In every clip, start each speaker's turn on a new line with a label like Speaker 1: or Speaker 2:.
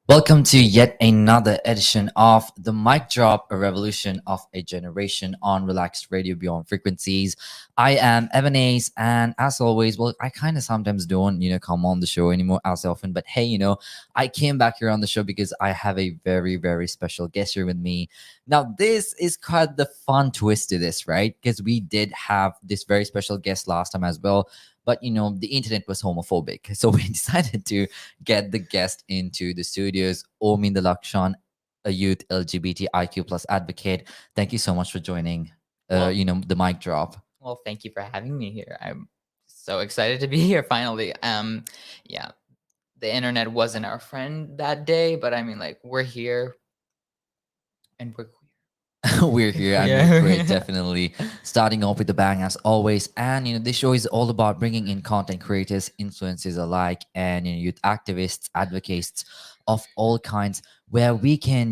Speaker 1: Welcome to yet another edition of The Mic Drop, a revolution of a generation on Relaxed Radio Beyond Frequencies. I am Ebenezer, and as always, well, I kind of sometimes don't, come on the show anymore as often, but hey, I came back here on the show because I have a very, very special guest here with me. Now, this is quite the fun twist to this, right? Because we did have this very special guest last time as well. But the internet was homophobic, so we decided to get the guest into the studios. Ominda Lakshan, a youth LGBTIQ plus advocate. Thank you so much for joining. The mic drop.
Speaker 2: Well, thank you for having me here. I'm so excited to be here finally. Yeah, the internet wasn't our friend that day, but I mean, like, we're here, and we're queer.
Speaker 1: We're here and
Speaker 2: Yeah.
Speaker 1: we're great, definitely. Starting off with the bang as always. And this show is all about bringing in content creators, influencers alike, and youth activists, advocates of all kinds, where we can,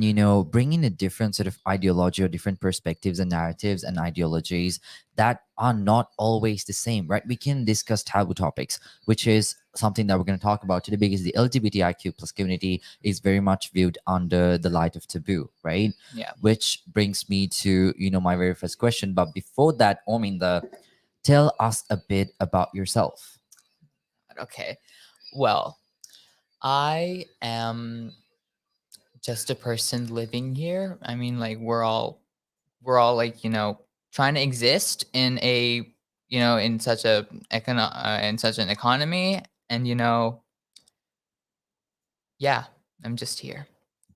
Speaker 1: bring in a different sort of ideology or different perspectives and narratives and ideologies that are not always the same, right? We can discuss taboo topics, which is something that we're going to talk about today, because the LGBTIQ plus community is very much viewed under the light of taboo, right?
Speaker 2: Yeah.
Speaker 1: Which brings me to, my very first question. But before that, Ominda, tell us a bit about yourself.
Speaker 2: Okay. Well, I am just a person living here. I mean, like, we're all like, trying to exist in a, in such a in such an economy, and yeah, I'm just here.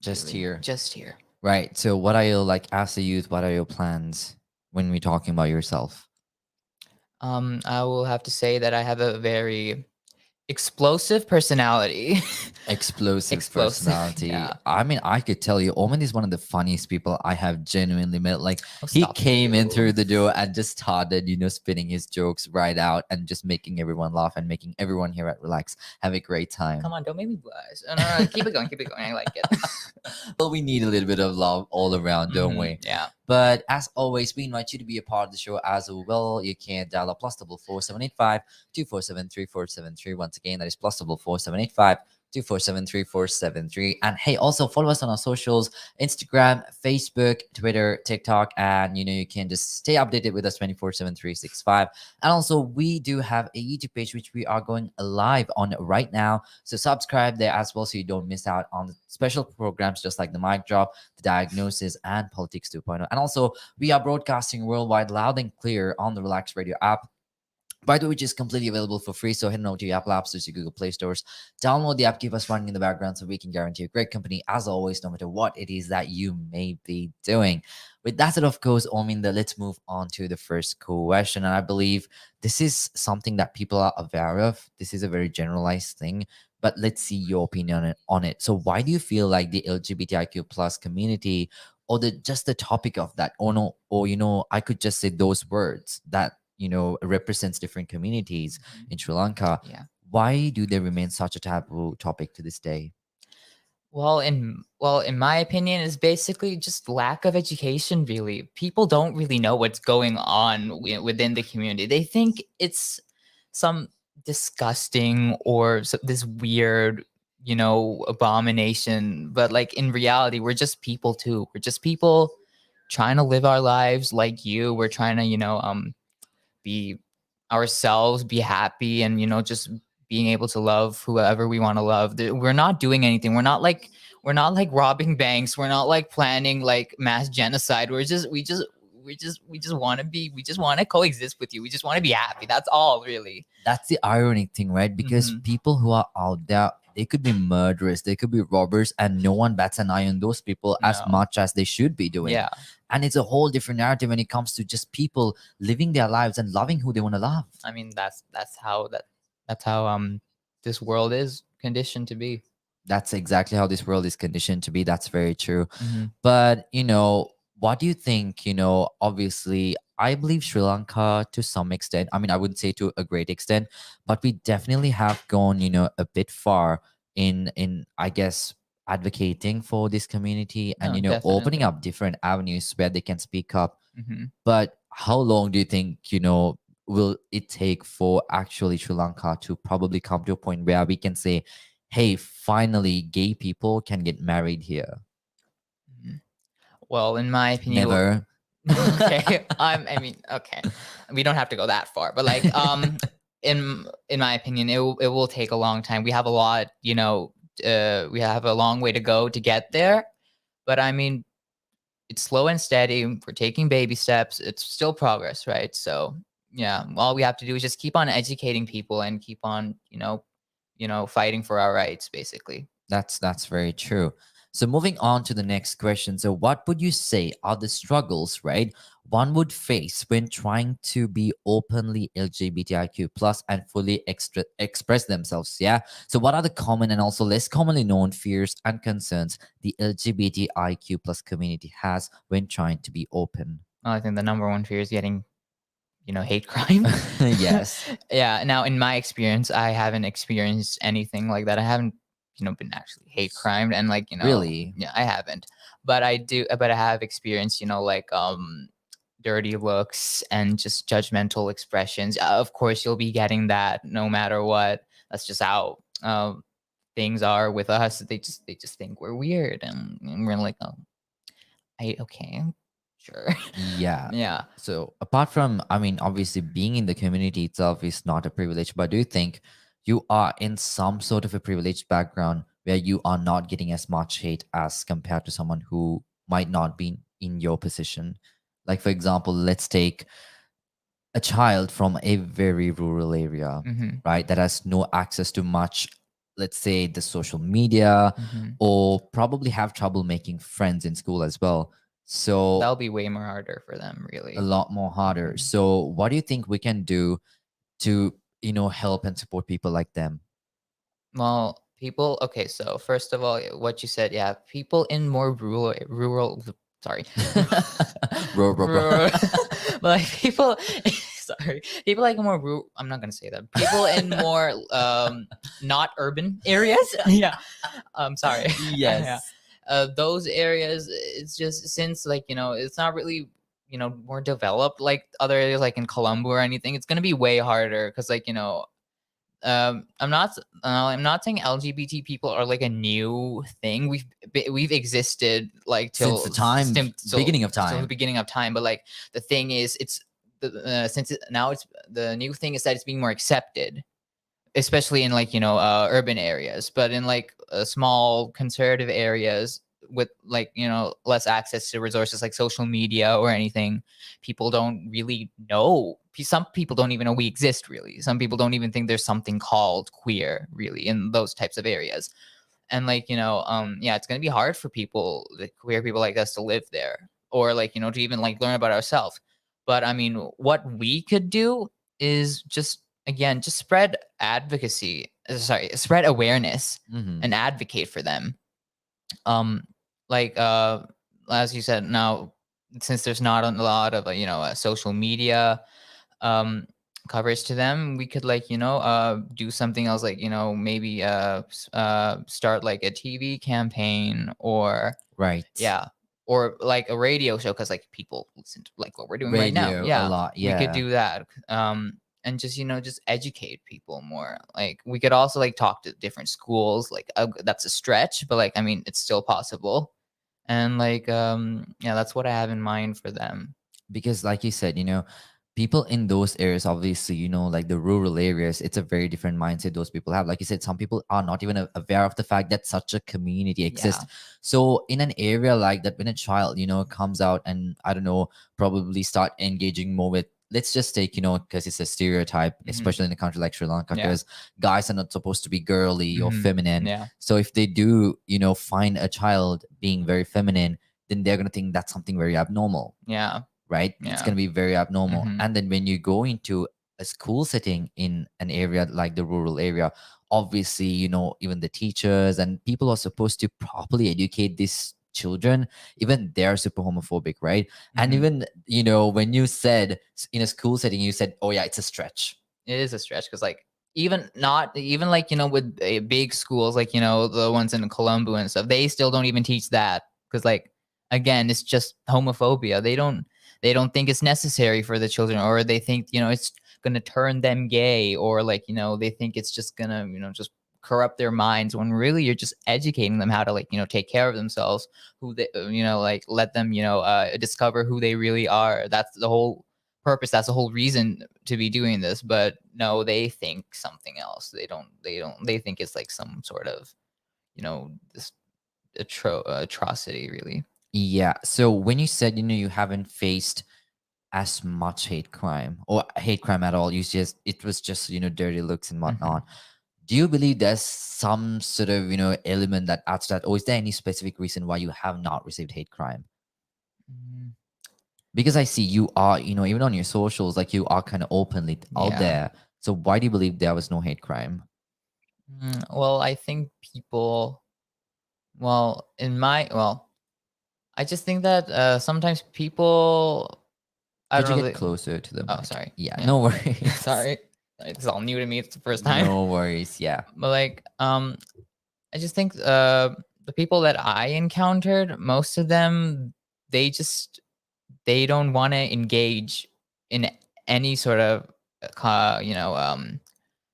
Speaker 1: Just
Speaker 2: really.
Speaker 1: here.
Speaker 2: Just here.
Speaker 1: Right. So what are your, like, as a youth, what are your plans when we're talking about yourself?
Speaker 2: I will have to say that I have a very explosive personality.
Speaker 1: Explosive personality.
Speaker 2: Yeah.
Speaker 1: I mean, I could tell you, Omen is one of the funniest people I have genuinely met. Like,
Speaker 2: Oh,
Speaker 1: he
Speaker 2: stop
Speaker 1: came in
Speaker 2: you.
Speaker 1: through the door and just started, spinning his jokes right out and just making everyone laugh and making everyone here at Relax have a great time.
Speaker 2: Come on, don't make me blush. No, keep it going, keep it going. I like it.
Speaker 1: Well, we need a little bit of love all around, don't we?
Speaker 2: Yeah.
Speaker 1: But as always, we invite you to be a part of the show as well. You can dial up +44 247 3473. Once again, that is +44 247 3473. And hey, also follow us on our socials: Instagram, Facebook, Twitter, TikTok, and you can just stay updated with us 24/7 365. And also, we do have a YouTube page which we are going live on right now, so subscribe there as well so you don't miss out on special programs just like the mic drop, the diagnosis, and politics 2.0. And also, we are broadcasting worldwide loud and clear on the Relax Radio app, by the way, which is completely available for free. So head on over to your Apple App Stores, your Google Play Stores, download the app, keep us running in the background so we can guarantee a great company as always, no matter what it is that you may be doing. With that said, of course, Ominda, let's move on to the first question. And I believe this is something that people are aware of. This is a very generalized thing, but let's see your opinion on it. So why do you feel like the LGBTIQ plus community, or just the topic of that, I could just say those words that represents different communities in Sri Lanka.
Speaker 2: Yeah.
Speaker 1: Why do they remain such a taboo topic to this day?
Speaker 2: Well, in my opinion, it's basically just lack of education. Really, people don't really know what's going on within the community. They think it's some disgusting or this weird, abomination. But like, in reality, we're just people too. We're just people trying to live our lives like you. We're trying to, be ourselves, be happy, and just being able to love whoever we want to love. We're not doing anything. We're not like robbing banks. We're not like planning like mass genocide. We just want to coexist with you. We just want to be happy. That's all, really.
Speaker 1: That's the ironic thing, right? Because people who are out there, they could be murderers, they could be robbers, and no one bats an eye on those people as much as they should be doing.
Speaker 2: Yeah.
Speaker 1: And it's a whole different narrative when it comes to just people living their lives and loving who they want to love.
Speaker 2: I mean, that's how this world is conditioned to be.
Speaker 1: That's exactly how this world is conditioned to be. That's very true. But what do you think? Obviously, I believe Sri Lanka, to some extent, I mean, I wouldn't say to a great extent, but we definitely have gone, a bit far in I guess, advocating for this community and
Speaker 2: No,
Speaker 1: opening
Speaker 2: definitely.
Speaker 1: up different avenues where they can speak up.
Speaker 2: Hmm.
Speaker 1: But how long do you think will it take for actually Sri Lanka to probably come to a point where we can say, hey, finally gay people can get married here?
Speaker 2: Well, in my opinion,
Speaker 1: Never.
Speaker 2: okay. I mean, okay. We don't have to go that far, but like, in my opinion, it will take a long time. We have a lot, we have a long way to go to get there. But I mean, it's slow and steady. We're taking baby steps. It's still progress, right? So yeah, all we have to do is just keep on educating people and keep on, fighting for our rights, basically.
Speaker 1: That's very true. So moving on to the next question. So what would you say are the struggles, right, one would face when trying to be openly LGBTIQ plus and fully express themselves? Yeah. So what are the common and also less commonly known fears and concerns the LGBTIQ plus community has when trying to be open?
Speaker 2: Well, I think the number one fear is getting, hate crime.
Speaker 1: Yes.
Speaker 2: Yeah. Now, in my experience, I haven't experienced anything like that. I haven't, been actually hate crimed, and like,
Speaker 1: Really?
Speaker 2: yeah, I haven't. But I have experienced, like dirty looks and just judgmental expressions. Of course, you'll be getting that no matter what. That's just how things are with us. They just think we're weird, and we're like, oh, okay, sure,
Speaker 1: Yeah.
Speaker 2: yeah.
Speaker 1: So apart from, I mean, obviously being in the community itself is not a privilege, but do you think you are in some sort of a privileged background where you are not getting as much hate as compared to someone who might not be in your position? Like, for example, let's take a child from a very rural area,
Speaker 2: Hmm.
Speaker 1: right, that has no access to much, let's say, the social media,
Speaker 2: Hmm.
Speaker 1: or probably have trouble making friends in school as well. So
Speaker 2: That'll be way more harder for them,
Speaker 1: a
Speaker 2: really.
Speaker 1: lot more harder.
Speaker 2: Mhm.
Speaker 1: So, what do you think we can do to, help and support people like them?
Speaker 2: Well, people. Okay, so first of all, what you said, yeah, people in more rural. Sorry,
Speaker 1: Bro, bro, bro.
Speaker 2: rural, but like people. Sorry, people like more rural. I'm not gonna say that. People in more not urban areas. Yeah, I'm sorry. Yeah,
Speaker 1: Yes.
Speaker 2: those areas. It's just since like it's not really more developed like other areas like in Colombo or anything. It's gonna be way harder because like I'm not saying LGBT people are like a new thing. We've existed like
Speaker 1: Since the
Speaker 2: till
Speaker 1: time, beginning of
Speaker 2: till the
Speaker 1: time.
Speaker 2: beginning of time. But like the thing is, now it's the new thing is that it's being more accepted, especially in like urban areas. But in like small conservative areas with like less access to resources like social media or anything, people don't really know. Some people don't even know we exist, really. Some people don't even think there's something called queer, really, in those types of areas. And like yeah, it's going to be hard for people, like queer people like us, to live there, or like to even like learn about ourselves. But I mean, what we could do is just, again, just spread advocacy, spread awareness
Speaker 1: Hmm.
Speaker 2: and advocate for them. um like as you said, now, since there's not a lot of social media um coverage to them, we could like do something else, like maybe start like a TV campaign, or
Speaker 1: Right.
Speaker 2: yeah, or like a radio show, because like people listen to like what we're doing right now.
Speaker 1: Radio a
Speaker 2: Yeah,
Speaker 1: lot.
Speaker 2: we could
Speaker 1: Yeah.
Speaker 2: do that. And just just educate people more. Like we could also like talk to different schools. Like that's a stretch, but like I mean, it's still possible. And like yeah, that's what I have in mind for them.
Speaker 1: Because like you said, people in those areas, obviously, like the rural areas, it's a very different mindset those people have. Like you said, some people are not even aware of the fact that such a community
Speaker 2: Yeah.
Speaker 1: exists. So in an area like that, when a child comes out and, I don't know, probably start engaging more with, let's just take, because it's a stereotype,
Speaker 2: Hmm.
Speaker 1: especially in a country like Sri Lanka,
Speaker 2: Yeah.
Speaker 1: because guys are not supposed to be girly or
Speaker 2: Hmm.
Speaker 1: feminine.
Speaker 2: Yeah.
Speaker 1: So if they do find a child being very feminine, then they're going to think that's something very abnormal,
Speaker 2: Yeah.
Speaker 1: right? It's
Speaker 2: Yeah.
Speaker 1: going to be very abnormal.
Speaker 2: Hmm.
Speaker 1: And then when you go into a school setting in an area like the rural area, obviously, even the teachers and people are supposed to properly educate these children. Even they're super homophobic, right? And
Speaker 2: Hmm.
Speaker 1: even, when you said in a school setting, you said, oh, yeah, it's a stretch.
Speaker 2: It is a stretch because like even not even like with big schools like the ones in Colombo and stuff, they still don't even teach that because like again it's just homophobia. They don't think it's necessary for the children, or they think it's gonna turn them gay, or like they think it's just gonna just corrupt their minds, when really you're just educating them how to like take care of themselves, who they like let them discover who they really are. That's the whole purpose, that's the whole reason to be doing this. But no, they think something else. They think it's like some sort of this atrocity, really.
Speaker 1: Yeah. So when you said, you haven't faced as much hate crime or hate crime at all, it was just, dirty looks and
Speaker 2: Hmm.
Speaker 1: whatnot. Do you believe there's some sort of, element that adds to that? Or is there any specific reason why you have not received hate crime?
Speaker 2: Mm,
Speaker 1: Because I see you are, even on your socials, like you are kind of openly out
Speaker 2: yeah.
Speaker 1: there. So why do you believe there was no hate crime?
Speaker 2: Well, I think people, well, I just think that sometimes people, I
Speaker 1: Could
Speaker 2: don't
Speaker 1: you
Speaker 2: know.
Speaker 1: get closer to the
Speaker 2: Oh,
Speaker 1: mic?
Speaker 2: sorry.
Speaker 1: Yeah,
Speaker 2: Yeah.
Speaker 1: no worries.
Speaker 2: Sorry. It's all new to me. It's the first time.
Speaker 1: No worries. Yeah.
Speaker 2: But like, I just think the people that I encountered, most of them, they just they don't want to engage in any sort of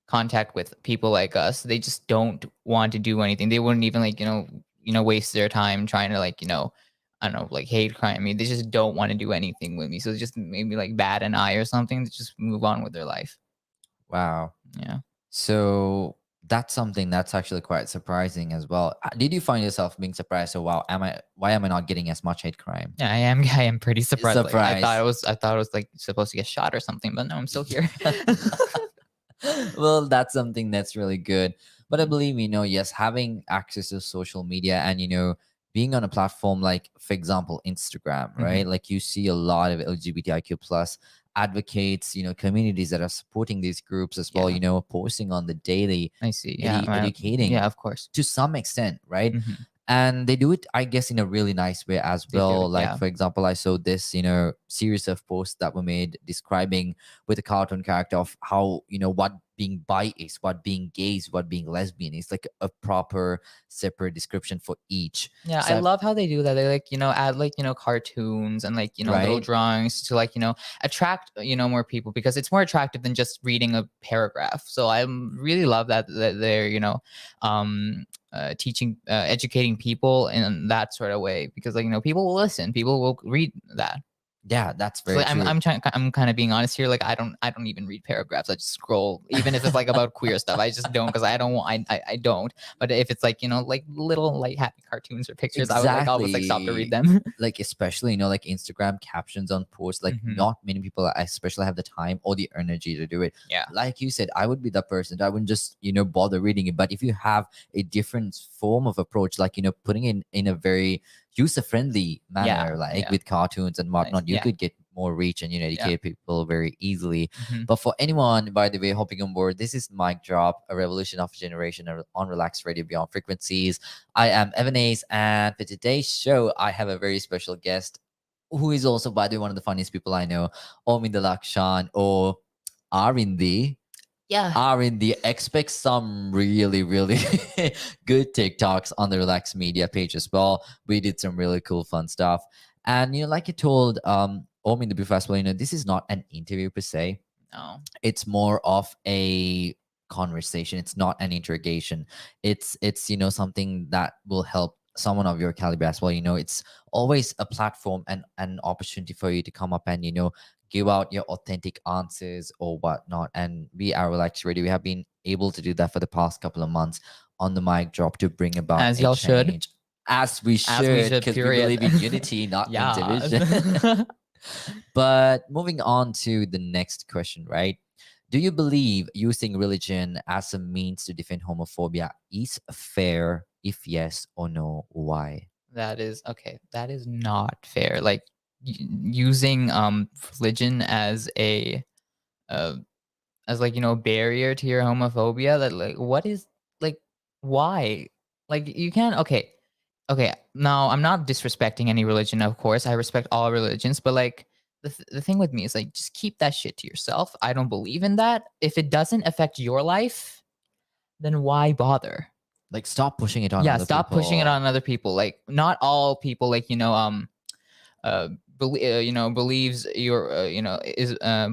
Speaker 2: contact with people like us. They just don't want to do anything. They wouldn't even like waste their time trying to like I don't know, like hate crime me. They just don't want to do anything with me. So just maybe like bat an eye or something to just move on with their life.
Speaker 1: Wow.
Speaker 2: Yeah.
Speaker 1: So that's something that's actually quite surprising as well. Did you find yourself being surprised? So wow, why am I not getting as much hate crime?
Speaker 2: Yeah, I am. I am pretty surprised. Like
Speaker 1: Surprise.
Speaker 2: I thought it was like supposed to get shot or something, but no, I'm still here.
Speaker 1: Well, that's something that's really good. But I
Speaker 2: Mhm.
Speaker 1: believe, yes, having access to social media and, being on a platform like, for example, Instagram, right?
Speaker 2: Mhm.
Speaker 1: Like you see a lot of LGBTIQ plus advocates, communities that are supporting these groups as well,
Speaker 2: Yeah,
Speaker 1: posting on the daily,
Speaker 2: I see. Yeah,
Speaker 1: educating
Speaker 2: yeah, of course.
Speaker 1: to some extent, right?
Speaker 2: Mhm.
Speaker 1: And they do it, I guess, in a really nice way as
Speaker 2: They do.
Speaker 1: well. Like,
Speaker 2: Yeah,
Speaker 1: for example, I saw this, series of posts that were made describing with a cartoon character of how, what being bi is, what being gay is, what being lesbian is, like a proper separate description for each.
Speaker 2: yeah. I
Speaker 1: So,
Speaker 2: love how they do that. They like add like cartoons and like little
Speaker 1: right?
Speaker 2: drawings to like attract more people, because it's more attractive than just reading a paragraph. So I really love that they're teaching educating people in that sort of way, because like people will listen, people will read that.
Speaker 1: Yeah, that's
Speaker 2: So
Speaker 1: very
Speaker 2: like,
Speaker 1: true.
Speaker 2: I'm kind of being honest here. Like I don't even read paragraphs. I just scroll, even if it's like about queer stuff. I just don't, because I don't want I don't. But if it's like like little like happy cartoons or pictures, I would like almost like stop to read
Speaker 1: Exactly.
Speaker 2: them.
Speaker 1: Like, especially, like Instagram captions on posts, like
Speaker 2: Hmm.
Speaker 1: not many people especially have the time or the energy to do it.
Speaker 2: Yeah.
Speaker 1: Like you said, I would be that person. I wouldn't just, bother reading it. But if you have a different form of approach, like, putting in a very user-friendly manner,
Speaker 2: Yeah.
Speaker 1: like
Speaker 2: Yeah.
Speaker 1: with cartoons and
Speaker 2: Nice.
Speaker 1: whatnot, you
Speaker 2: Yeah.
Speaker 1: could get more reach and,
Speaker 2: Yeah.
Speaker 1: educate people very easily.
Speaker 2: Hmm.
Speaker 1: But for anyone, by the way, hopping on board, this is Mic Drop, a revolution of a generation on Relaxed Radio Beyond Frequencies. I am Evan Ace, and for today's show, I have a very special guest who is also, by the way, one of the funniest people I know, Ominda Lakshan, or Arindi.
Speaker 2: Yeah.
Speaker 1: Arindi, expect some really, really good TikToks on the Relax Media page as well. We did some really cool, fun stuff. And, like you told Ominda before as well, this is not an interview per se,
Speaker 2: No.
Speaker 1: it's more of a conversation, it's not an interrogation. It's something that will help someone of your caliber as well. It's always a platform and an opportunity for you to come up and give out your authentic answers or whatnot. And we are Relax Radio, we have been able to do that for the past couple of months on the Mic Drop to bring about
Speaker 2: As
Speaker 1: a
Speaker 2: y'all should.
Speaker 1: change, as we
Speaker 2: As we
Speaker 1: should,
Speaker 2: should.
Speaker 1: because we
Speaker 2: Period.
Speaker 1: believe in unity, not in
Speaker 2: Yeah.
Speaker 1: division. But moving on to the next question, right? Do you believe using religion as a means to defend homophobia is fair? If yes or no, why?
Speaker 2: That is okay. That is not fair. Like using religion uh, as like barrier to your homophobia. That like what is like why? Like you can't. Okay. Now I'm not disrespecting any religion. Of course, I respect all religions, but like the thing with me is like, just keep that shit to yourself. I don't believe in that. If it doesn't affect your life, then why bother?
Speaker 1: Like, stop pushing it on
Speaker 2: Yeah,
Speaker 1: other
Speaker 2: stop pushing it
Speaker 1: people.
Speaker 2: on other people. Like, not all people, like, believes your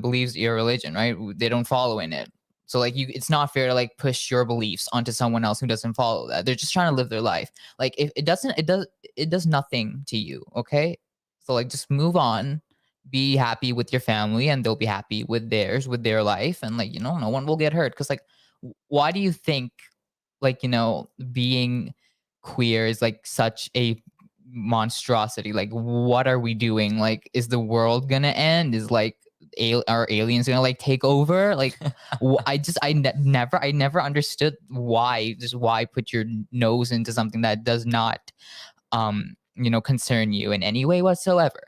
Speaker 2: believes your religion, right? They don't follow in it. So like, it's not fair to like push your beliefs onto someone else who doesn't follow that. They're just trying to live their life. Like, if it does nothing to you, okay? So like, just move on, be happy with your family, and they'll be happy with theirs, with their life, and like, no one will get hurt. Because like, why do you think, like, being queer is like such a monstrosity? Like, what are we doing? Like, is the world gonna end? Is like, are aliens gonna like take over? Like, I never understood why put your nose into something that does not concern you in any way whatsoever.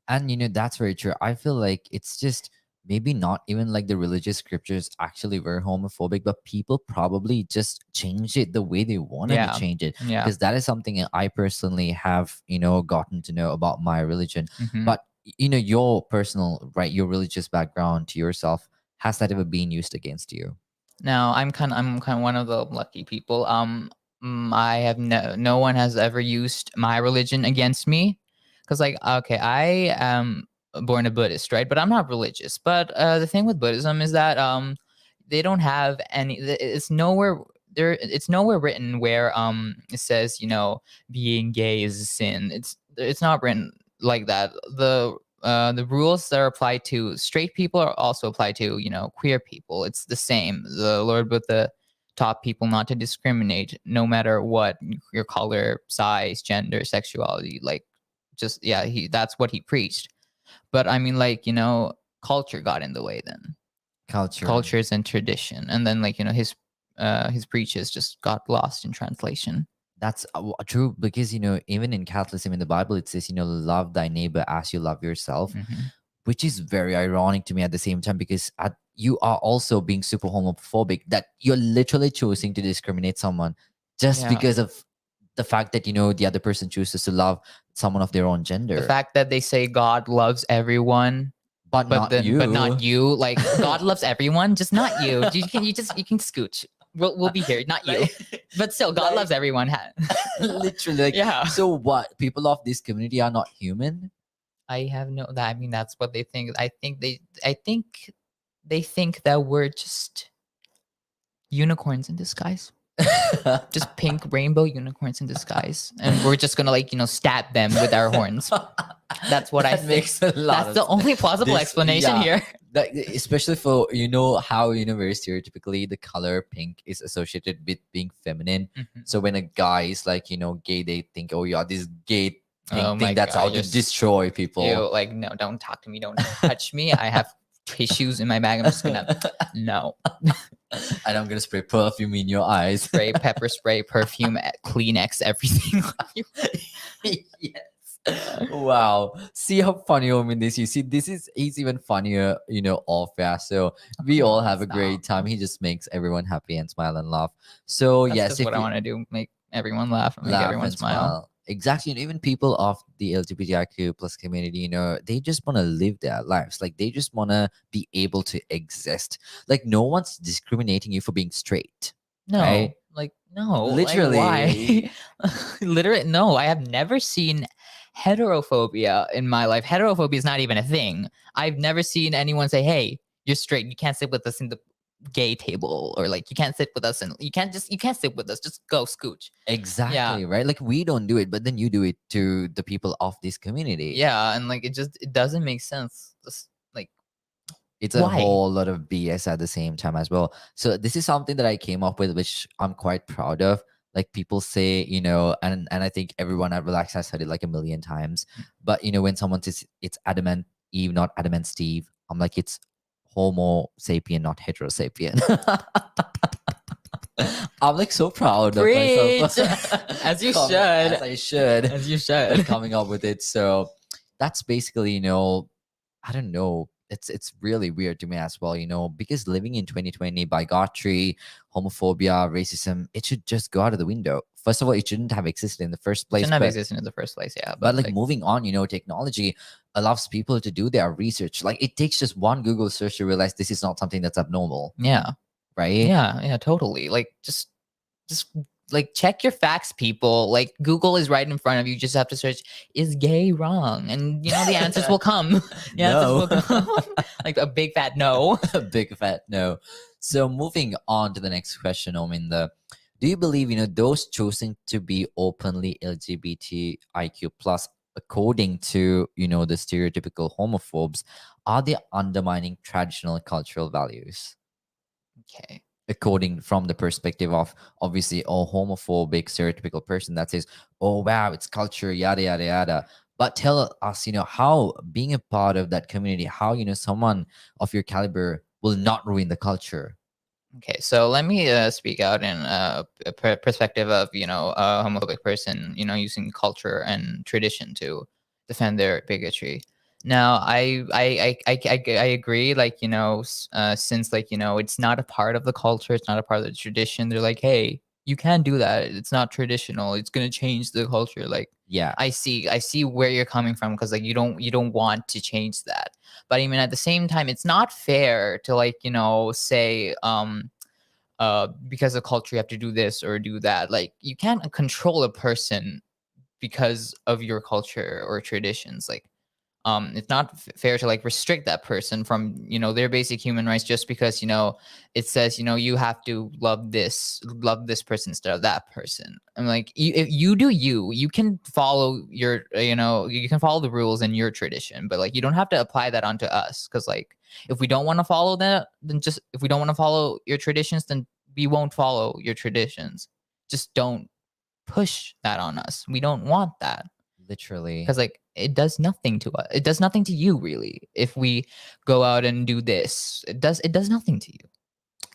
Speaker 1: And that's very true. I feel like it's just maybe not even like the religious scriptures actually were homophobic, but people probably just changed it the way they wanted to
Speaker 2: Yeah.
Speaker 1: change it.
Speaker 2: Yeah.
Speaker 1: Because that is something I personally have, gotten to know about my religion.
Speaker 2: Mhm.
Speaker 1: But your personal, right, your religious background to yourself, has that ever been used against you?
Speaker 2: No, I'm kind of one of the lucky people. I have no one has ever used my religion against me, because like, okay, I am born a Buddhist, right? But I'm not religious. But the thing with Buddhism is that they don't have any. It's nowhere there. It's nowhere written where it says, being gay is a sin. It's not written like that. The rules that are applied to straight people are also applied to, queer people. It's the same. The Lord Buddha taught people not to discriminate, no matter what your color, size, gender, sexuality. Like, just, yeah, that's what he preached. But I mean, like, culture got in the way then.
Speaker 1: Culture.
Speaker 2: Cultures and tradition, and then like, his preaches just got lost in translation.
Speaker 1: That's true, because even in Catholicism, in the Bible, it says, love thy neighbor as you love yourself,
Speaker 2: Mhm.
Speaker 1: which is very ironic to me at the same time, because you are also being super homophobic, that you're literally choosing to discriminate someone just
Speaker 2: Yeah.
Speaker 1: because of the fact that the other person chooses to love someone of their own
Speaker 2: The
Speaker 1: gender,
Speaker 2: fact that they say God loves everyone,
Speaker 1: but not
Speaker 2: but
Speaker 1: you.
Speaker 2: not you. Like, God loves everyone, just not you. You can scooch. We'll be here, not you. But still, God loves everyone.
Speaker 1: Literally, like,
Speaker 2: Yeah.
Speaker 1: so what? People of this community are not human?
Speaker 2: I have no that I mean, that's what they think. I think they think that we're just unicorns in disguise. Just pink rainbow unicorns in disguise. And we're just gonna, like, stab them with our horns. That's what I
Speaker 1: That
Speaker 2: think.
Speaker 1: makes a lot
Speaker 2: That's
Speaker 1: of
Speaker 2: the only plausible
Speaker 1: this-
Speaker 2: explanation
Speaker 1: yeah.
Speaker 2: here.
Speaker 1: That, especially for how very stereotypically the color pink is associated with being feminine.
Speaker 2: Mhm.
Speaker 1: So when a guy is like gay, they think, oh yeah, this gay pink
Speaker 2: Oh my
Speaker 1: thing that's
Speaker 2: God,
Speaker 1: out to
Speaker 2: you're
Speaker 1: destroy people.
Speaker 2: Ew, like, no, don't talk to me. Don't touch me. I have tissues in my bag. I'm just gonna no.
Speaker 1: And I'm gonna spray perfume in your eyes.
Speaker 2: Spray, pepper spray, perfume, Kleenex, everything.
Speaker 1: Yes. Wow. See how funny Omin is. You see, he's even funnier, off air. So we
Speaker 2: Come
Speaker 1: all
Speaker 2: on,
Speaker 1: have a
Speaker 2: stop.
Speaker 1: great time. He just makes everyone happy and smile and laugh. So
Speaker 2: That's
Speaker 1: yes,
Speaker 2: just
Speaker 1: if
Speaker 2: what I
Speaker 1: you
Speaker 2: want to do. Make everyone laugh and make
Speaker 1: laugh
Speaker 2: everyone
Speaker 1: and
Speaker 2: smile.
Speaker 1: exactly. And even people of the LGBTIQ plus community, they just want to live their lives. Like, they just want to be able to exist. Like, no one's discriminating you for being straight.
Speaker 2: No,
Speaker 1: Right?
Speaker 2: like, no,
Speaker 1: Literally.
Speaker 2: like, why? Literally, no. I have never seen heterophobia in my life. Heterophobia is not even a thing. I've never seen anyone say, "Hey, you're straight. You can't sit with us in the gay table," or like, "You can't sit with us and you can't sit with us. Just go scooch."
Speaker 1: Exactly, right? Like, we don't do it, but then you do it to the people of this community.
Speaker 2: Yeah, and like, it doesn't make sense. Just like,
Speaker 1: It's a
Speaker 2: why?
Speaker 1: whole lot of BS at the same time as well. So this is something that I came up with, which I'm quite proud of. Like, people say, and I think everyone at Relax has heard it like a million times. But when someone says it's adamant Eve, not adamant Steve, I'm like, it's Homo sapien, not heterosapien. I'm like so proud of myself.
Speaker 2: Preach! As you should.
Speaker 1: As I should.
Speaker 2: As you
Speaker 1: Like,
Speaker 2: should.
Speaker 1: coming up with it. So that's basically, I don't know. It's really weird to me as well, because living in 2020, bigotry, homophobia, racism, it should just go out of the window. First of all, it shouldn't have existed in the first place.
Speaker 2: Shouldn't have
Speaker 1: But
Speaker 2: existed in the first place, yeah.
Speaker 1: but like, moving on, technology, allows people to do their research. Like it takes just one Google search to realize this is not something that's abnormal,
Speaker 2: Yeah.
Speaker 1: right?
Speaker 2: Yeah, totally. Like just like check your facts, people. Like Google is right in front of you. You just have to search, is gay wrong? And the answers will come. The answers
Speaker 1: No.
Speaker 2: will come. Like a big fat no.
Speaker 1: A big fat no. So moving on to the next question, Ominda. Do you believe, those choosing to be openly LGBTIQ plus, according to, the stereotypical homophobes, are they undermining traditional cultural values?
Speaker 2: Okay.
Speaker 1: According from the perspective of obviously a homophobic stereotypical person that says, oh wow, it's culture, yada yada yada. But tell us, how being a part of that community, how someone of your caliber will not ruin the culture.
Speaker 2: Okay, so let me speak out in a perspective of a homophobic person, using culture and tradition to defend their bigotry. Now, I agree. Like since like it's not a part of the culture, it's not a part of the tradition. They're like, hey, you can't do that. It's not traditional. It's gonna change the culture. Like,
Speaker 1: Yeah,
Speaker 2: I see where you're coming from, because like you don't want to change that. But I mean, at the same time, it's not fair to like say because of culture you have to do this or do that. Like you can't control a person because of your culture or traditions. Like it's not fair to like restrict that person from their basic human rights just because it says you have to love this person instead of that person. I'm like, if you do you can follow your you can follow the rules and your tradition, but like you don't have to apply that onto us, because like if we don't want to follow that, then just if we don't want to follow your traditions, then we won't follow your traditions. Just don't push that on us. We don't want that,
Speaker 1: literally.
Speaker 2: because like it does nothing to us. It does nothing to you, really. If we go out and do this, it does nothing to you.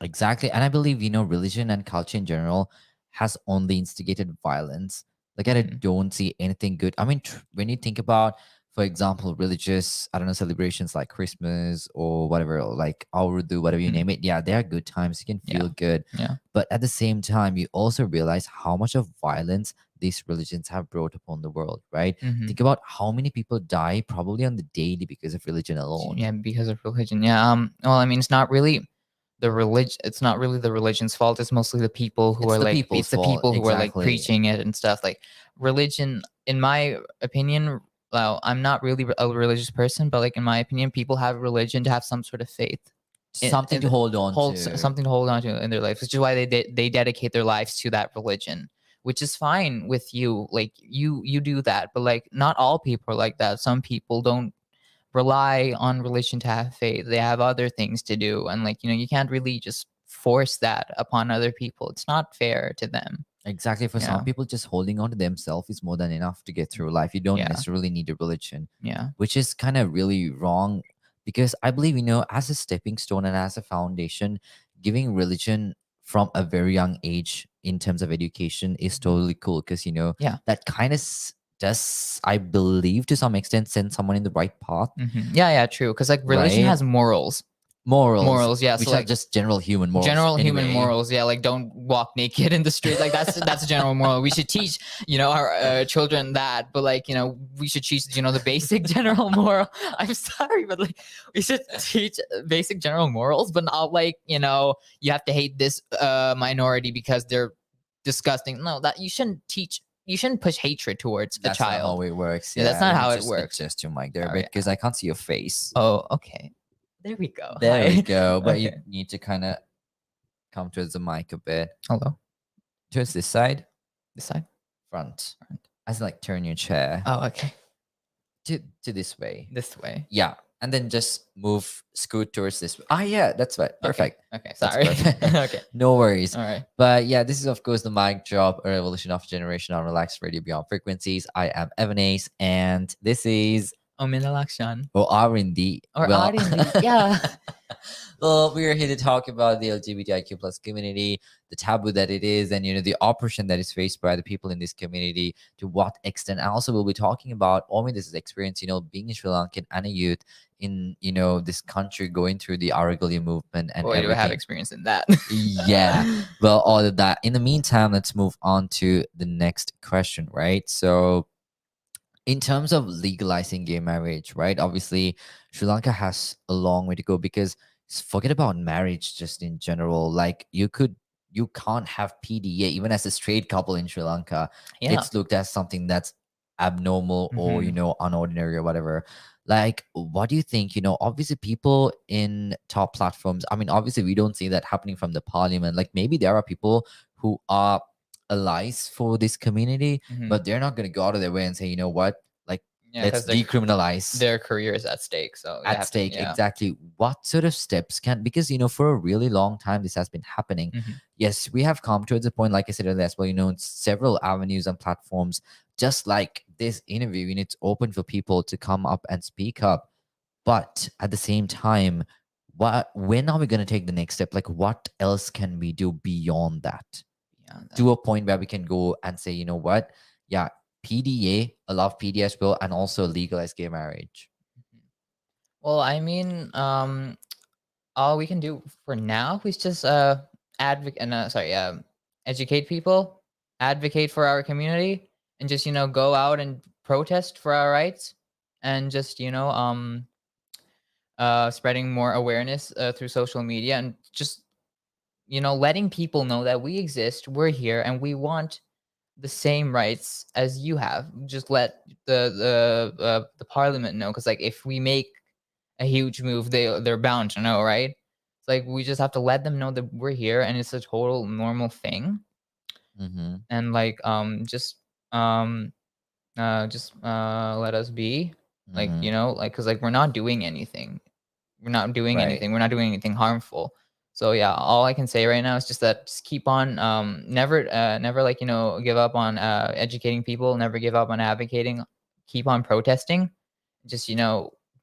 Speaker 1: Exactly. And I believe, religion and culture in general has only instigated violence. Like, I
Speaker 2: Mhm.
Speaker 1: don't see anything good. I mean, when you think about, for example, religious, I don't know, celebrations like Christmas or whatever, or like Aurudu, whatever you
Speaker 2: Mhm.
Speaker 1: name it. Yeah, they are good times. You can feel
Speaker 2: Yeah.
Speaker 1: good.
Speaker 2: Yeah.
Speaker 1: But at the same time, you also realize how much of violence these religions have brought upon the world, right?
Speaker 2: Hmm.
Speaker 1: Think about how many people die probably on the daily because of religion alone.
Speaker 2: Yeah, because of religion. Yeah. Well, I mean, it's not really the religion's fault. It's mostly the people who
Speaker 1: It's
Speaker 2: are
Speaker 1: the
Speaker 2: like,
Speaker 1: people's
Speaker 2: it's the
Speaker 1: fault.
Speaker 2: people who are like
Speaker 1: Exactly.
Speaker 2: preaching it and stuff. Like religion, in my opinion, well, I'm not really a religious person, but like in my opinion, people have religion to have some sort of faith
Speaker 1: Something to
Speaker 2: in
Speaker 1: hold on to.
Speaker 2: something to hold on to in their life, which is why they dedicate their lives to that religion, which is fine with you. Like you do that, but like not all people are like that. Some people don't rely on religion to have faith. They have other things to do, and like you can't really just force that upon other people. It's not fair to them.
Speaker 1: Exactly. For
Speaker 2: You
Speaker 1: some
Speaker 2: know?
Speaker 1: people, just holding on to themselves is more than enough to get through life. You don't
Speaker 2: Yeah.
Speaker 1: necessarily need a religion,
Speaker 2: Yeah.
Speaker 1: which is kind of really wrong because I believe, as a stepping stone and as a foundation, giving religion from a very young age in terms of education is
Speaker 2: Mhm.
Speaker 1: totally cool because,
Speaker 2: Yeah.
Speaker 1: that kind of does, I believe, to some extent, send someone in the right path,
Speaker 2: Yeah. Yeah. True. Because like religion
Speaker 1: right?
Speaker 2: has morals.
Speaker 1: Morals,
Speaker 2: Morals. Yeah. So
Speaker 1: which are
Speaker 2: like
Speaker 1: just general human morals
Speaker 2: general human
Speaker 1: anyway.
Speaker 2: morals, yeah, like don't walk naked in the street. Like that's a general moral. We should teach our children that, but like we should teach the basic general moral. I'm sorry, but like we should teach basic general morals, but not like you have to hate this minority because they're disgusting. No, that you shouldn't push hatred towards a
Speaker 1: That's not how
Speaker 2: child.
Speaker 1: it works.
Speaker 2: Yeah, that's
Speaker 1: Yeah,
Speaker 2: not
Speaker 1: let me
Speaker 2: how it
Speaker 1: just
Speaker 2: works.
Speaker 1: adjust your mic there a
Speaker 2: All
Speaker 1: bit
Speaker 2: right.
Speaker 1: because I can't see your face.
Speaker 2: Oh, okay, there we go.
Speaker 1: There we
Speaker 2: Hi.
Speaker 1: go. But you
Speaker 2: Okay.
Speaker 1: need to kind of come towards the mic a bit.
Speaker 2: Hello.
Speaker 1: Towards this side,
Speaker 2: This side.
Speaker 1: front. As in, like turn your chair
Speaker 2: Oh, okay.
Speaker 1: to this way.
Speaker 2: This way.
Speaker 1: Yeah, and then just scoot towards this way. Ah, yeah, that's right.
Speaker 2: Okay.
Speaker 1: Perfect.
Speaker 2: Okay.
Speaker 1: That's
Speaker 2: Sorry.
Speaker 1: perfect.
Speaker 2: Okay.
Speaker 1: No worries.
Speaker 2: All right.
Speaker 1: But yeah, this is of course the mic drop, a revolution of generation on relaxed radio beyond frequencies. I am Evan Ace, and this is
Speaker 2: Ominda Lakshan.
Speaker 1: R&D.
Speaker 2: Or
Speaker 1: Well,
Speaker 2: R&D. Yeah.
Speaker 1: well, we are here to talk about the LGBTIQ plus community, the taboo that it is, and the oppression that is faced by the people in this community. To what extent? And also, we'll be talking about Ominda's experience, being a Sri Lankan and a youth in this country going through the Aragali movement and
Speaker 2: Boy, do I have
Speaker 1: everything.
Speaker 2: experience in that.
Speaker 1: Yeah. Well, all of that. In the meantime, let's move on to the next question, right? So in terms of legalizing gay marriage, right? Obviously, Sri Lanka has a long way to go because forget about marriage just in general. Like you can't have PDA even as a straight couple in Sri Lanka.
Speaker 2: Yeah.
Speaker 1: It's looked as something that's abnormal or
Speaker 2: Hmm.
Speaker 1: unordinary or whatever. Like, what do you think? Obviously, people in top platforms. I mean, obviously, we don't see that happening from the parliament. Like, maybe there are people who are allies for this community,
Speaker 2: Hmm.
Speaker 1: but they're not going to go out of their way and say, you know what, like,
Speaker 2: Yeah,
Speaker 1: let's
Speaker 2: because
Speaker 1: decriminalize
Speaker 2: their career is at stake, so they
Speaker 1: at
Speaker 2: have to.
Speaker 1: stake.
Speaker 2: Yeah.
Speaker 1: Exactly what sort of steps can, because for a really long time this has been happening.
Speaker 2: Hmm.
Speaker 1: Yes, we have come towards a point, like I said earlier as well, several avenues and platforms, just like this interview, it's open for people to come up and speak up. But at the same time, when are we going to take the next step? Like, what else can we do beyond that,
Speaker 2: Beyond that.
Speaker 1: to a point where we can go and say, you know what, yeah, PDA, allow PDA as well, and also legalize gay marriage.
Speaker 2: Mhm. Well, I mean, all we can do for now is just advocate and sorry, educate people, advocate for our community, and just go out and protest for our rights, and just spreading more awareness through social media, and just letting people know that we exist, we're here, and we want the same rights as you have. Just let the parliament know, because like if we make a huge move, they're bound to know, right? It's like we just have to let them know that we're here and it's a total normal thing,
Speaker 1: Mm-hmm.
Speaker 2: and like um let us be, like
Speaker 1: Mm-hmm.
Speaker 2: like, because like we're not doing anything. We're not doing
Speaker 1: Right.
Speaker 2: anything. We're not doing anything harmful. So yeah, all I can say right now is just that, just keep on, never like give up on educating people. Never give up on advocating. Keep on protesting. Just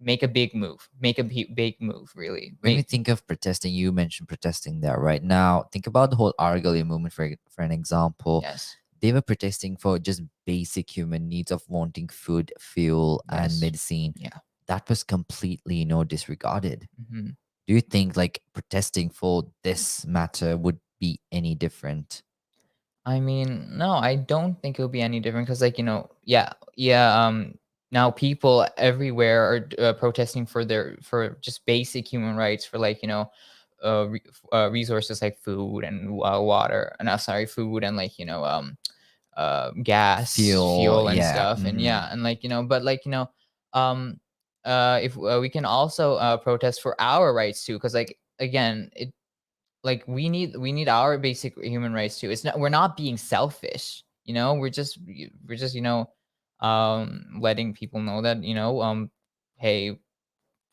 Speaker 2: make a big move. Make a big move. Really
Speaker 1: When we
Speaker 2: make.
Speaker 1: think of protesting, you mentioned protesting there right now. Think about the whole Argali movement, for an example.
Speaker 2: Yes.
Speaker 1: They were protesting for just basic human needs of wanting food, fuel, and
Speaker 2: Yes.
Speaker 1: medicine.
Speaker 2: Yeah.
Speaker 1: That was completely, disregarded.
Speaker 2: Hmm.
Speaker 1: Do you think like protesting for this matter would be any different?
Speaker 2: I mean, no, I don't think it'll be any different, because, like, yeah, yeah. Now people everywhere are protesting for for just basic human rights, for like resources like food and water, and sorry, food and like gas,
Speaker 1: Fuel,
Speaker 2: fuel, and
Speaker 1: yeah.
Speaker 2: stuff, and
Speaker 1: Mm-hmm.
Speaker 2: yeah, and like but like um if we can also protest for our rights too, because like again, it like we need our basic human rights too. It's not We're not being selfish, we're just letting people know that hey,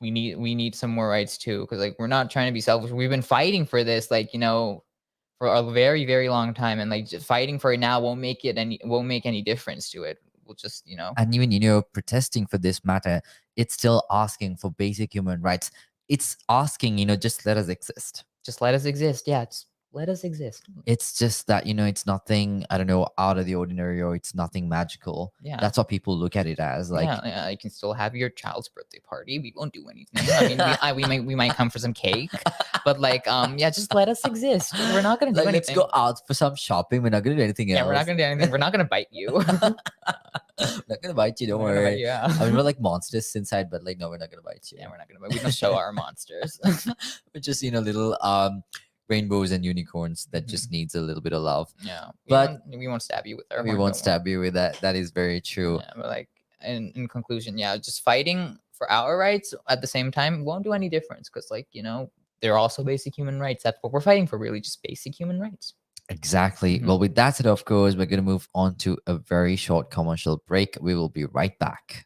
Speaker 2: we need some more rights too, because like we're not trying to be selfish. We've been fighting for this, like for a very, very long time, and like just fighting for it now won't make any difference to it. We'll just
Speaker 1: And even, protesting for this matter, it's still asking for basic human rights. It's asking, just let us exist.
Speaker 2: just let us exist. Yeah, just let us exist.
Speaker 1: It's just that, it's nothing, I don't know, out of the ordinary, or it's nothing magical.
Speaker 2: Yeah.
Speaker 1: That's what people look at it as.
Speaker 2: Yeah,
Speaker 1: Like,
Speaker 2: yeah, you can still have your child's birthday party. We won't do anything. I mean, we might come for some cake, but like, yeah, just let us exist. We're not gonna do
Speaker 1: like, let's
Speaker 2: anything.
Speaker 1: go out for some shopping. We're not gonna do anything
Speaker 2: Yeah, we're not
Speaker 1: else.
Speaker 2: gonna do anything. We're not gonna bite you.
Speaker 1: We're not gonna bite you,
Speaker 2: We're
Speaker 1: don't
Speaker 2: not gonna bite
Speaker 1: worry.
Speaker 2: you. Yeah.
Speaker 1: I mean, we're like monsters inside, but like, no, we're not gonna bite you.
Speaker 2: Yeah, we're not gonna bite. We don't show our monsters.
Speaker 1: We're just, little rainbows and unicorns that
Speaker 2: Mhm.
Speaker 1: just needs a little bit of love.
Speaker 2: Yeah,
Speaker 1: But
Speaker 2: we won't stab you with our
Speaker 1: we
Speaker 2: horn.
Speaker 1: won't
Speaker 2: Don't worry.
Speaker 1: stab you with that. That is very true.
Speaker 2: Yeah, but like, in conclusion, yeah, just fighting for our rights at the same time won't do any difference, because like they're also basic human rights. That's what we're fighting for, really, just basic human rights.
Speaker 1: Exactly.
Speaker 2: Mhm.
Speaker 1: Well, with that said, of course, we're going to move on to a very short commercial break. We will be right back.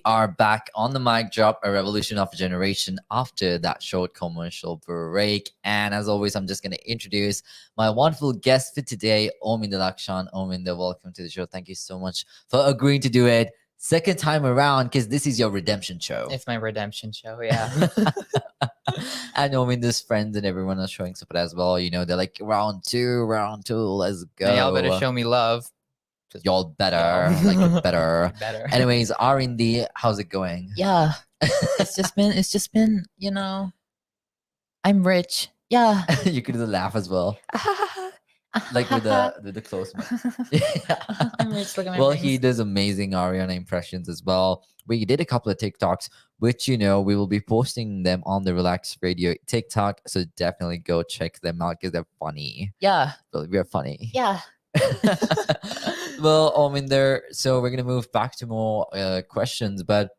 Speaker 1: we are back on the mic drop, a revolution of a generation after that short commercial break. And as always, I'm just going to introduce my wonderful guest for today, Ominda Lakshan. Ominda, welcome to the show. Thank you so much for agreeing to do it second time around because this is your redemption show.
Speaker 2: It's my redemption show, yeah.
Speaker 1: And Ominda's friends and everyone are showing support as well. You know, they're like, round two, let's go.
Speaker 2: And y'all better show me love. Just
Speaker 1: Y'all better,
Speaker 2: y'all.
Speaker 1: like better.
Speaker 2: Better.
Speaker 1: Anyways, R&D, how's it going?
Speaker 2: Yeah. It's just been, I'm rich. Yeah.
Speaker 1: You could do the laugh as well, like with the close mic.
Speaker 2: I'm rich. Look at my
Speaker 1: Well,
Speaker 2: rings.
Speaker 1: he does amazing Ariana impressions as well. We did a couple of TikToks, which we will be posting them on the Relax Radio TikTok. So definitely go check them out because they're funny.
Speaker 2: Yeah.
Speaker 1: Really, we're funny.
Speaker 2: Yeah.
Speaker 1: Well, in there. So we're gonna move back to more questions, but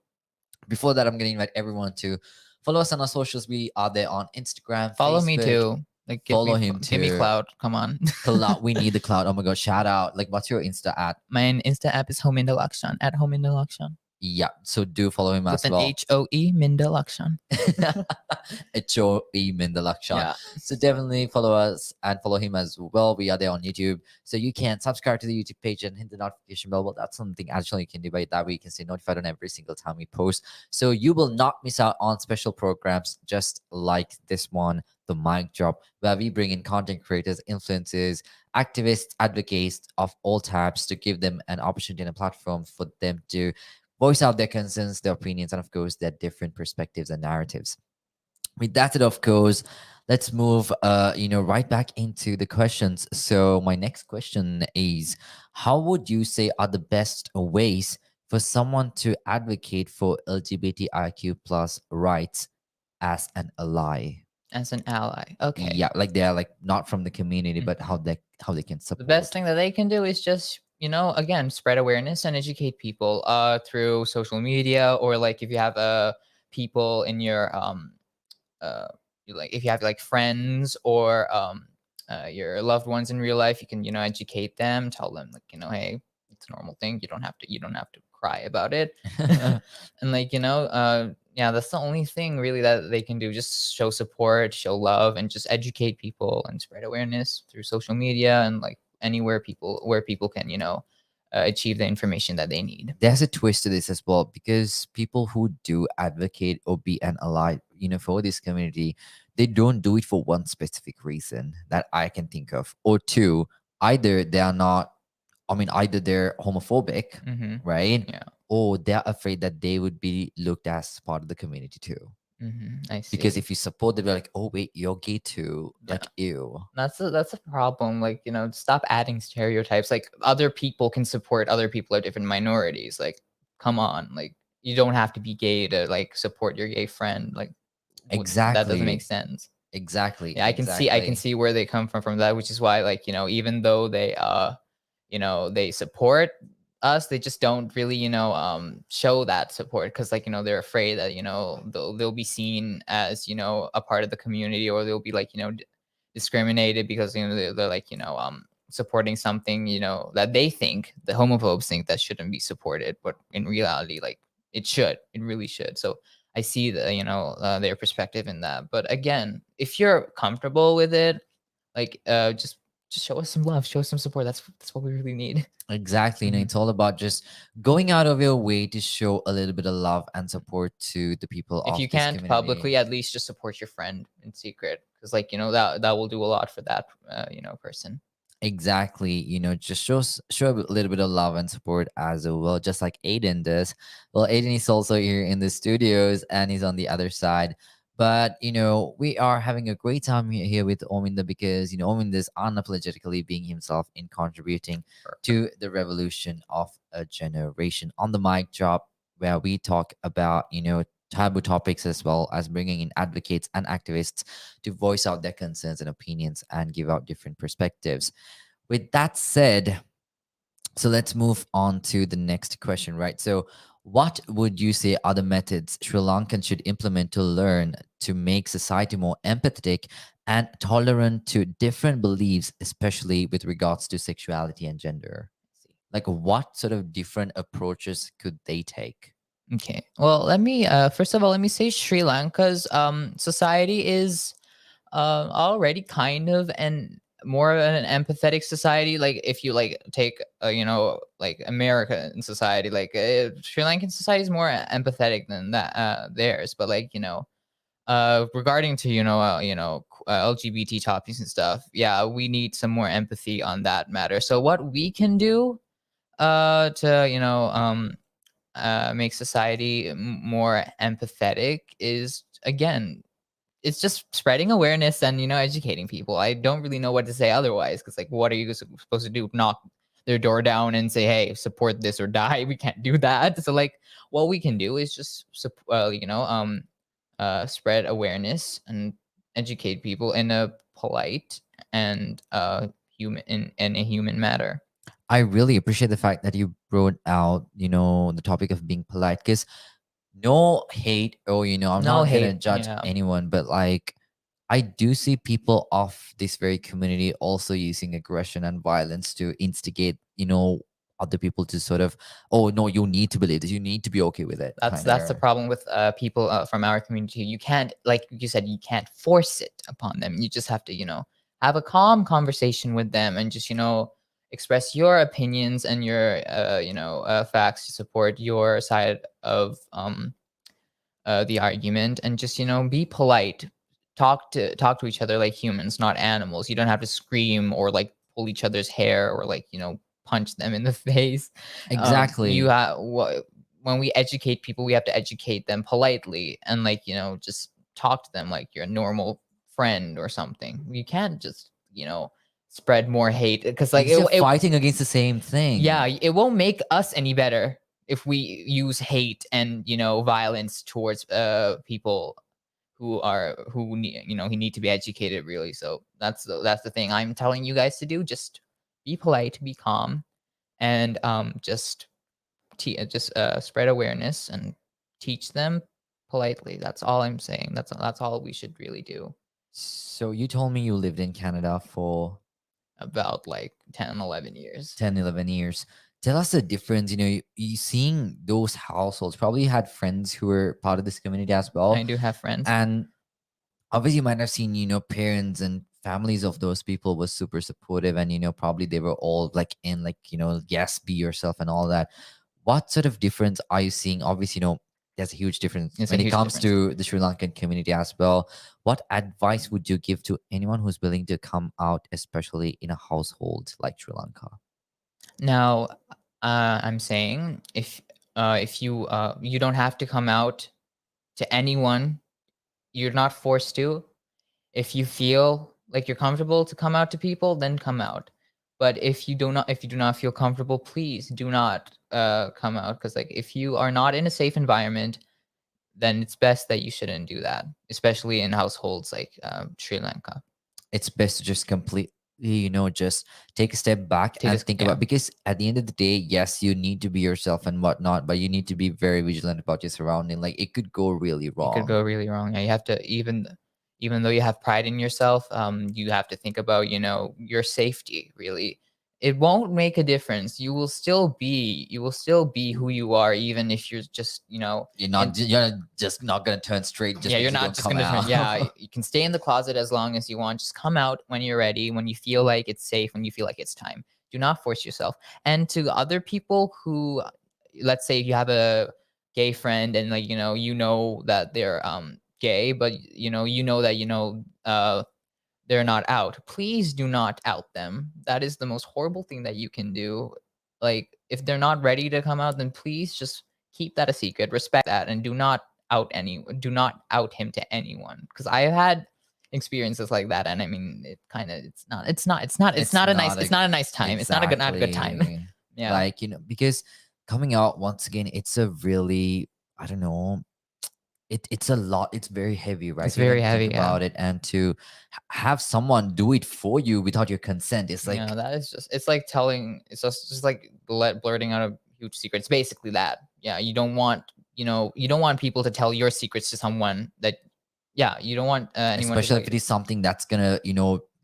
Speaker 1: before that, I'm gonna invite everyone to follow us on our socials. We are there on Instagram,
Speaker 2: Follow
Speaker 1: Facebook.
Speaker 2: me too. Like
Speaker 1: Follow him
Speaker 2: Give me
Speaker 1: too.
Speaker 2: clout. Come on.
Speaker 1: Cloud. We need the cloud. Oh my god! Shout out. Like, what's your Insta at?
Speaker 2: My Insta app is Ominda Lakshan at Ominda Lakshan.
Speaker 1: Yeah. So do follow him
Speaker 2: With
Speaker 1: as
Speaker 2: an
Speaker 1: well.
Speaker 2: HOE Minda Lakshan.
Speaker 1: HOE Ominda Lakshan.
Speaker 2: Yeah.
Speaker 1: So definitely follow us and follow him as well. We are there on YouTube. So you can subscribe to the YouTube page and hit the notification bell. Well, that's something actually you can do by that way. You can stay notified on every single time we post. So you will not miss out on special programs just like this one, the mic drop, where we bring in content creators, influencers, activists, advocates of all types to give them an opportunity and a platform for them to voice out their concerns, their opinions, and of course, their different perspectives and narratives. With that said, of course, let's move right back into the questions. So my next question is, how would you say are the best ways for someone to advocate for LGBTIQ plus rights as an ally?
Speaker 2: As an ally. Okay.
Speaker 1: Yeah, like they're like not from the community, but how they can support.
Speaker 2: The best thing that they can do is just again, spread awareness and educate people through social media, or like if you have people in your like if you have like friends or your loved ones in real life, you can educate them, tell them like hey, it's a normal thing, you don't have to cry about it. And like yeah, that's the only thing really that they can do. Just show support, show love, and just educate people and spread awareness through social media and like anywhere where people can achieve the information that they need.
Speaker 1: There's a twist to this as well, because people who do advocate or be an ally for this community, they don't do it for one specific reason that I can think of, or two, either they are not, either they're homophobic, right?
Speaker 2: Yeah.
Speaker 1: Or they're afraid that they would be looked as part of the community too.
Speaker 2: I see.
Speaker 1: Because if you support them, they're like, oh wait, you're gay too.
Speaker 2: Yeah.
Speaker 1: Like, ew.
Speaker 2: That's a problem. Like, stop adding stereotypes. Like, other people can support other people of different minorities. Like, come on. Like, you don't have to be gay to like support your gay friend. Like,
Speaker 1: Exactly.
Speaker 2: that doesn't make sense.
Speaker 1: Exactly.
Speaker 2: Yeah, I can see where they come from that, which is why, like, even though they they support us, they just don't really show that support, because like they're afraid that they'll be seen as a part of the community, or they'll be like discriminated because they're like supporting something that they think the homophobes think that shouldn't be supported, but in reality, like, it really should. So I see the their perspective in that. But again, if you're comfortable with it, like just show us some love, show us some support. That's what we really need.
Speaker 1: Exactly. It's all about just going out of your way to show a little bit of love and support to the people
Speaker 2: If
Speaker 1: of
Speaker 2: you
Speaker 1: this
Speaker 2: can't
Speaker 1: community.
Speaker 2: publicly, at least just support your friend in secret, because like that will do a lot for that person.
Speaker 1: Exactly. Just show a little bit of love and support as well, just like Aiden does. Well, Aiden is also here in the studios and he's on the other side. But we are having a great time here with Ominda, because Ominda is unapologetically being himself in contributing to the revolution of a generation on the mic drop, where we talk about taboo topics, as well as bringing in advocates and activists to voice out their concerns and opinions and give out different perspectives. With that said, so let's move on to the next question, right? So what would you say are the methods Sri Lankans should implement to learn to make society more empathetic and tolerant to different beliefs, especially with regards to sexuality and gender? Like, what sort of different approaches could they take?
Speaker 2: Okay. Well, let me first of all, let me say Sri Lanka's society is already kind of an more of an empathetic society. Like if you like take like American society, like Sri Lankan society is more empathetic than that theirs. But like regarding to LGBT topics and stuff, yeah, we need some more empathy on that matter. So what we can do to make society more empathetic is, again, it's just spreading awareness and educating people. I don't really know what to say otherwise, because like, what are you supposed to do? Knock their door down and say, hey, support this or die? We can't do that. So like, what we can do is just spread awareness and educate people in a polite and human in a human manner.
Speaker 1: I really appreciate the fact that you brought out, the topic of being polite, because no hate, or I'm
Speaker 2: No
Speaker 1: not gonna
Speaker 2: hate.
Speaker 1: judge
Speaker 2: Yeah,
Speaker 1: anyone, but like I do see people of this very community also using aggression and violence to instigate, other people to sort of, oh no, you need to believe this, you need to be okay with it,
Speaker 2: that's
Speaker 1: kind of.
Speaker 2: that's the problem with people from our community. You can't, like you said, you can't force it upon them. You just have to have a calm conversation with them and just express your opinions and your facts to support your side of the argument, and just be polite. Talk to each other like humans, not animals. You don't have to scream or like pull each other's hair or like punch them in the face. You
Speaker 1: Exactly.
Speaker 2: when we educate people, we have to educate them politely and like just talk to them like you're a normal friend or something. You can't just spread more hate, because like
Speaker 1: Because you're fighting against the same
Speaker 2: yeah,
Speaker 1: thing.
Speaker 2: it won't make us any better if we use hate and violence towards people who need who need to be educated, really. So that's the thing I'm telling you guys to do. Just be polite, be calm, and just spread awareness and teach them politely. That's all I'm saying. That's all we should really do.
Speaker 1: So you told me you lived in Canada for
Speaker 2: About like 10, 11 years.
Speaker 1: 10, 11 years. Tell us the difference. You seeing those households, probably had friends who were part of this community as
Speaker 2: I
Speaker 1: well.
Speaker 2: do have friends.
Speaker 1: And obviously, you might have seen, parents and families of those people was super supportive. And, probably they were all like in, like, yes, be yourself and all that. What sort of difference are you seeing? Obviously, there's a huge difference
Speaker 2: It's a
Speaker 1: when it
Speaker 2: huge
Speaker 1: comes
Speaker 2: difference.
Speaker 1: to the Sri Lankan community as well. What advice would you give to anyone who's willing to come out, especially in a household like Sri Lanka?
Speaker 2: Now, I'm saying, if you don't have to come out to anyone, you're not forced to. If you feel like you're comfortable to come out to people, then come out. But if you do not feel comfortable, please do not come out, because like, if you are not in a safe environment, then it's best that you shouldn't do that, especially in households like Sri Lanka.
Speaker 1: It's best to just completely, just take a step back
Speaker 2: Take
Speaker 1: and
Speaker 2: us,
Speaker 1: think
Speaker 2: yeah.
Speaker 1: about, because at the end of the day, yes, you need to be yourself and whatnot, but you need to be very vigilant about your surrounding. Like it could go really
Speaker 2: It could go
Speaker 1: wrong.
Speaker 2: really wrong. Yeah, you have to, even though you have pride in yourself, you have to think about your safety. Really, it won't make a difference. You will still be who you are, even if you're just in.
Speaker 1: You're just not gonna turn straight just
Speaker 2: Yeah, you're
Speaker 1: because you
Speaker 2: not
Speaker 1: don't
Speaker 2: just
Speaker 1: come
Speaker 2: gonna turn. Yeah,
Speaker 1: out.
Speaker 2: you can stay in the closet as long as you want. Just come out when you're ready, when you feel like it's safe, when you feel like it's time. Do not force yourself. And to other people who, let's say you have a gay friend, and like that they're gay, but you know that they're not out. Please do not out them. That is the most horrible thing that you can do. Like, if they're not ready to come out, then please just keep that a secret. Respect that, and do not out him to anyone. Because I have had experiences like that, and I mean, it's
Speaker 1: It's
Speaker 2: not a nice
Speaker 1: not
Speaker 2: it's
Speaker 1: a
Speaker 2: not a nice time. It's not a good time.
Speaker 1: exactly
Speaker 2: Yeah,
Speaker 1: like, because coming out once again, it's a really, I don't know, it's a lot, it's very heavy, right?
Speaker 2: it's
Speaker 1: To even
Speaker 2: very
Speaker 1: think
Speaker 2: heavy. Yeah.
Speaker 1: about it, and to have someone do it for you without your consent, it's
Speaker 2: Yeah,
Speaker 1: like,
Speaker 2: that is it's like telling, it's just like blurting out a huge secret. It's basically that. Yeah, you don't want people to tell your secrets to someone that, yeah, you don't want anyone to
Speaker 1: especially
Speaker 2: tell
Speaker 1: if
Speaker 2: you.
Speaker 1: it is something that's gonna,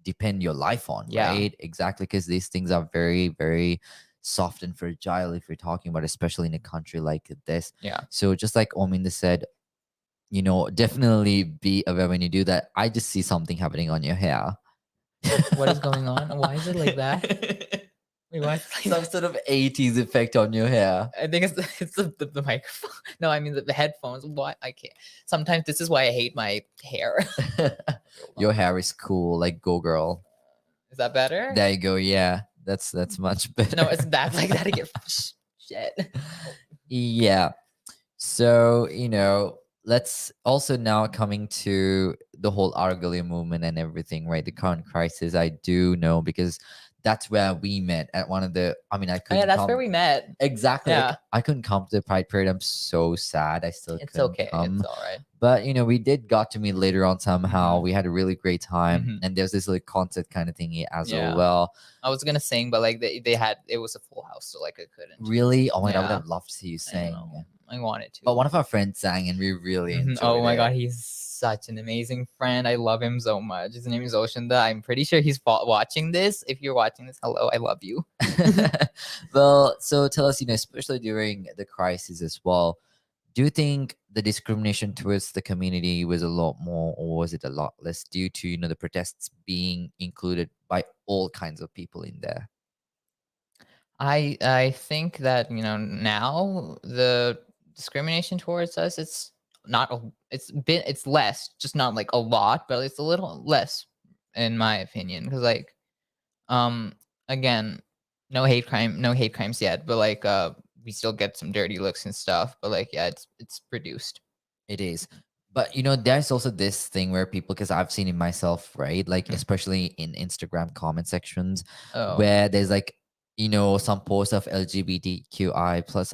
Speaker 1: depend your life on,
Speaker 2: Yeah,
Speaker 1: right? Exactly, because these things are very, very soft and fragile if you're talking about, especially in a country like this.
Speaker 2: Yeah.
Speaker 1: So just like Ominda said, definitely be aware when you do that. I just see something happening on your hair.
Speaker 2: What is going on? Why is it like that? Wait, why is it like
Speaker 1: Some
Speaker 2: that?
Speaker 1: sort of 80s effect on your hair.
Speaker 2: I think it's the microphone. No, I mean the headphones. Why I can't. Sometimes this is why I hate my hair.
Speaker 1: Your hair is cool, like go girl.
Speaker 2: Is that better?
Speaker 1: There you go. Yeah, that's much better.
Speaker 2: No, it's that like that again. Shit.
Speaker 1: Yeah. So, let's also now coming to the whole Argalia movement and everything, right? The current crisis. I do know because that's where we met at one of the, I mean, I
Speaker 2: Oh,
Speaker 1: couldn't
Speaker 2: yeah, that's
Speaker 1: come.
Speaker 2: where we met.
Speaker 1: Exactly.
Speaker 2: Yeah.
Speaker 1: Like, I couldn't come to the Pride Parade. I'm so sad. I still
Speaker 2: It's
Speaker 1: couldn't
Speaker 2: okay.
Speaker 1: come.
Speaker 2: It's all right.
Speaker 1: But, we did got to meet later on somehow.
Speaker 2: Mhm.
Speaker 1: We had a really great time.
Speaker 2: Mhm.
Speaker 1: And there's this like concert kind of thingy as
Speaker 2: Yeah.
Speaker 1: well.
Speaker 2: I was gonna sing, but like they had it was a full house, so like I couldn't.
Speaker 1: Really? Oh my God, I would
Speaker 2: Yeah.
Speaker 1: have loved to see you
Speaker 2: I
Speaker 1: sing.
Speaker 2: know. I wanted to.
Speaker 1: But one of our friends sang and we really
Speaker 2: Mhm.
Speaker 1: enjoyed
Speaker 2: Oh my
Speaker 1: it.
Speaker 2: God, he's such an amazing friend. I love him so much. His name is Oshinda. I'm pretty sure he's watching this. If you're watching this, hello, I love you.
Speaker 1: Well, so tell us, especially during the crisis as well, do you think the discrimination towards the community was a lot more, or was it a lot less due to, the protests being included by all kinds of people in there?
Speaker 2: I think that now the discrimination towards us it's not it's less, just not like a lot, but it's a little less in my opinion, because like um again, no hate crimes yet, but like we still get some dirty looks and stuff, but like yeah, it's reduced.
Speaker 1: It is. But there's also this thing where people, because I've seen it myself, right? Like,
Speaker 2: Mm.
Speaker 1: especially in Instagram comment sections,
Speaker 2: Oh.
Speaker 1: where there's like, some posts of LGBTQI plus,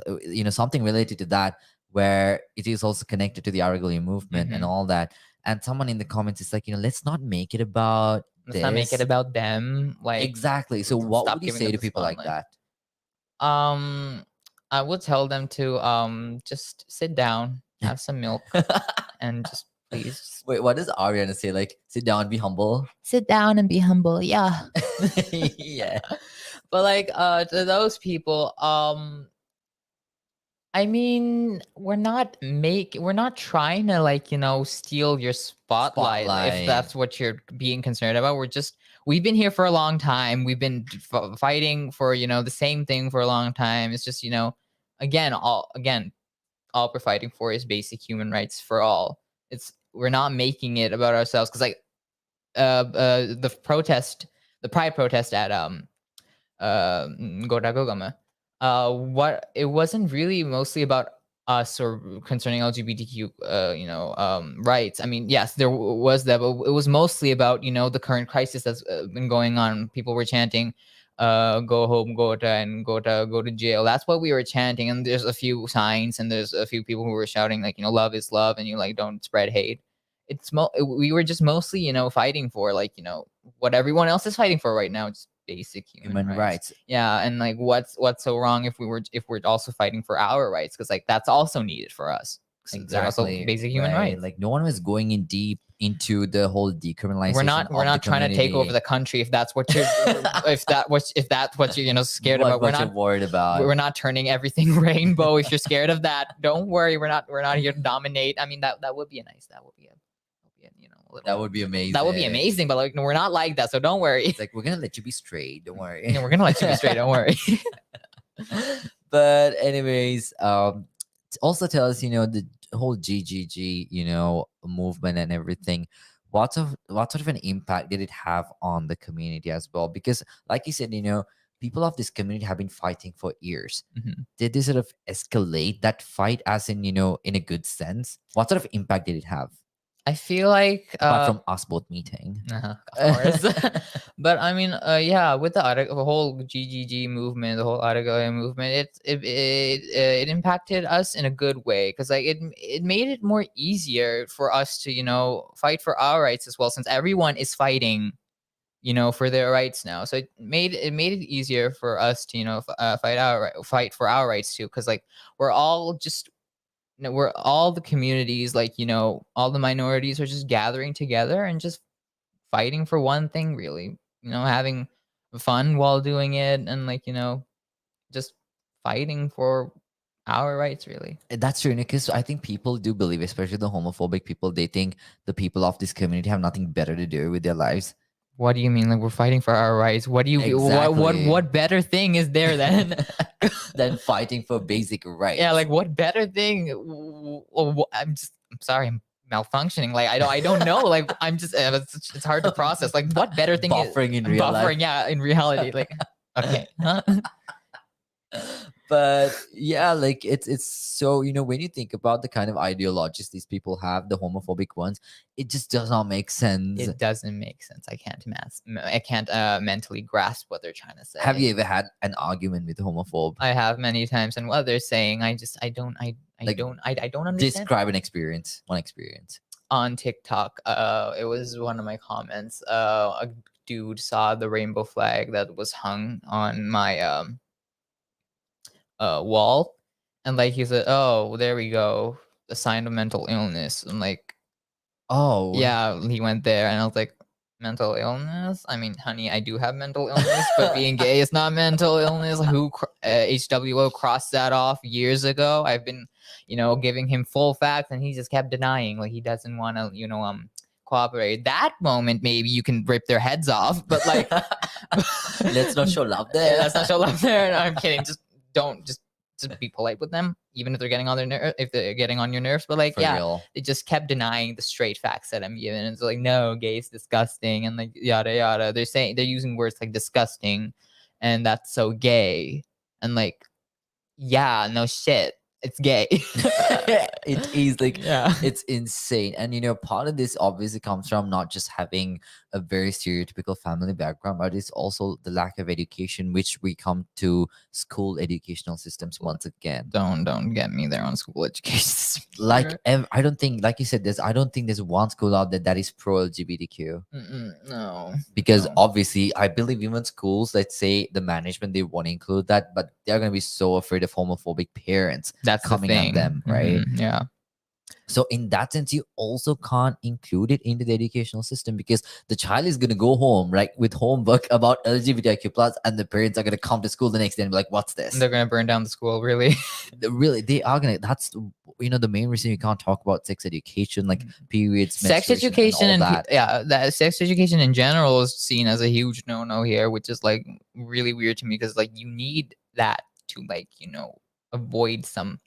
Speaker 1: something related to that, where it is also connected to the Aragali movement and
Speaker 2: Mhm.
Speaker 1: all that. And someone in the comments is like, let's not make it about
Speaker 2: Let's not make it
Speaker 1: this.
Speaker 2: about them. Like
Speaker 1: Exactly. So what
Speaker 2: stop
Speaker 1: would you
Speaker 2: giving
Speaker 1: say
Speaker 2: them
Speaker 1: to
Speaker 2: the
Speaker 1: people like
Speaker 2: spotlight.
Speaker 1: that?
Speaker 2: I would tell them to just sit down, have some milk, and just please
Speaker 1: Wait, what does Ariana say? Like, sit down, be humble.
Speaker 2: sit down and be humble. Yeah.
Speaker 1: Yeah.
Speaker 2: But like to those people, I mean, we're not trying to like, steal your spotlight, if
Speaker 1: Spotlight.
Speaker 2: that's what you're being concerned about. We've been here for a long time. We've been fighting for, the same thing for a long time. It's just, again, all we're fighting for is basic human rights for all. We're not making it about ourselves, because like the pride protest at Godagogama, what it wasn't really mostly about us or concerning LGBTQ rights. I mean, yes, there was that, but it was mostly about the current crisis that's been going on. People were chanting go home, and go to jail. That's what we were chanting, and there's a few signs and there's a few people who were shouting like love is love, and you like don't spread hate. We were just mostly fighting for like what everyone else is fighting for right now. It's basic human rights. Yeah, and like what's so wrong if we're also fighting for our rights, because like that's also needed for us. They're also
Speaker 1: Exactly.
Speaker 2: basic human rights.
Speaker 1: Like, no one was going in deep into the whole decriminalization.
Speaker 2: We're not trying to take over the country, if that's what you're if that's what you're scared about.
Speaker 1: What you're worried about.
Speaker 2: We're not turning everything rainbow. If you're scared of that, don't worry. We're not here to dominate. I mean, that would be a nice. That would be a
Speaker 1: that would be amazing.
Speaker 2: That would be amazing, but like, no, we're not like that, so don't worry.
Speaker 1: It's like, we're gonna let you be straight. Don't worry.
Speaker 2: We're gonna let you be straight. Don't worry.
Speaker 1: But anyways, also tell us, the whole GGG, movement and everything. What sort of an impact did it have on the community as well? Because, like you said, people of this community have been fighting for years.
Speaker 2: Mhm.
Speaker 1: Did they sort of escalate that fight, as in, in a good sense? What sort of impact did it have?
Speaker 2: I feel like
Speaker 1: apart from us both meeting.
Speaker 2: Of course. But I mean, yeah, with the whole GGG movement, the whole Aragaya movement, it impacted us in a good way, because like it made it more easier for us to fight for our rights as well, since everyone is fighting for their rights now. So it made it easier for us to fight for our rights too, because like we're all just we're all the communities, like all the minorities are just gathering together and just fighting for one thing, really, having fun while doing it, and like just fighting for our rights, really.
Speaker 1: That's true, because I think people do believe, especially the homophobic people, they think the people of this community have nothing better to do with their lives.
Speaker 2: What do you mean? Like, we're fighting for our rights? What do you
Speaker 1: Exactly.
Speaker 2: what better thing is there than
Speaker 1: Than fighting for basic rights.
Speaker 2: yeah, like what better thing? I'm sorry, I'm malfunctioning. Like I don't know. Like I'm just it's hard to process. Like what better thing
Speaker 1: Buffering in
Speaker 2: is
Speaker 1: real life.
Speaker 2: buffering? Yeah, in reality. Like okay, huh?
Speaker 1: But yeah, like it's so, when you think about the kind of ideologies these people have, the homophobic ones, it just does not make sense.
Speaker 2: It doesn't make sense. I can't mentally grasp what they're trying to say.
Speaker 1: Have you ever had an argument with a homophobe?
Speaker 2: I have many times, and what they're saying, I don't
Speaker 1: Like,
Speaker 2: don't understand.
Speaker 1: Describe an experience, one experience.
Speaker 2: On TikTok, it was one of my comments. A dude saw the rainbow flag that was hung on my wall, and like he said, "Oh, there we go, a sign of mental illness." And like,
Speaker 1: Oh,
Speaker 2: yeah, he went there, and I was like, "Mental illness? I mean, honey, I do have mental illness, but being gay is not mental illness." Who HWO crossed that off years ago? I've been, giving him full facts, and he just kept denying. Like he doesn't want to, cooperate. That moment, maybe you can rip their heads off, but like,
Speaker 1: let's not show love there.
Speaker 2: Let's not show love there. No, I'm kidding. Just don't just be polite with them, even if they're getting on their if they're getting on your nerves. But like,
Speaker 1: For
Speaker 2: yeah,
Speaker 1: real.
Speaker 2: they just kept denying the straight facts that I'm giving. It's like, no, gay is disgusting, and like yada yada. They're using words like disgusting, and that's so gay, and like, yeah, no shit, it's gay.
Speaker 1: It is like,
Speaker 2: Yeah.
Speaker 1: it's insane. And part of this obviously comes from not just having a very stereotypical family background, but it's also the lack of education, which we come to school educational systems once again.
Speaker 2: Don't get me there on school education.
Speaker 1: Like, I don't think, like you said, I don't think there's one school out there that is pro LGBTQ.
Speaker 2: No,
Speaker 1: Because
Speaker 2: no.
Speaker 1: obviously, I believe even schools, let's say the management, they want to include that, but they're going to be so afraid of homophobic parents
Speaker 2: That's
Speaker 1: coming
Speaker 2: the
Speaker 1: at
Speaker 2: thing.
Speaker 1: them, right?
Speaker 2: Yeah.
Speaker 1: So in that sense, you also can't include it into the educational system, because the child is going to go home, right, with homework about LGBTIQ plus, and the parents are going to come to school the next day and be like, what's this?
Speaker 2: And they're gonna burn down the school, really.
Speaker 1: Really, they are going to. That's the main reason you can't talk about sex education, like periods,
Speaker 2: Sex
Speaker 1: menstruation,
Speaker 2: education
Speaker 1: and all
Speaker 2: and
Speaker 1: that.
Speaker 2: that sex education in general is seen as a huge no-no here, which is like really weird to me, because like you need that to like avoid some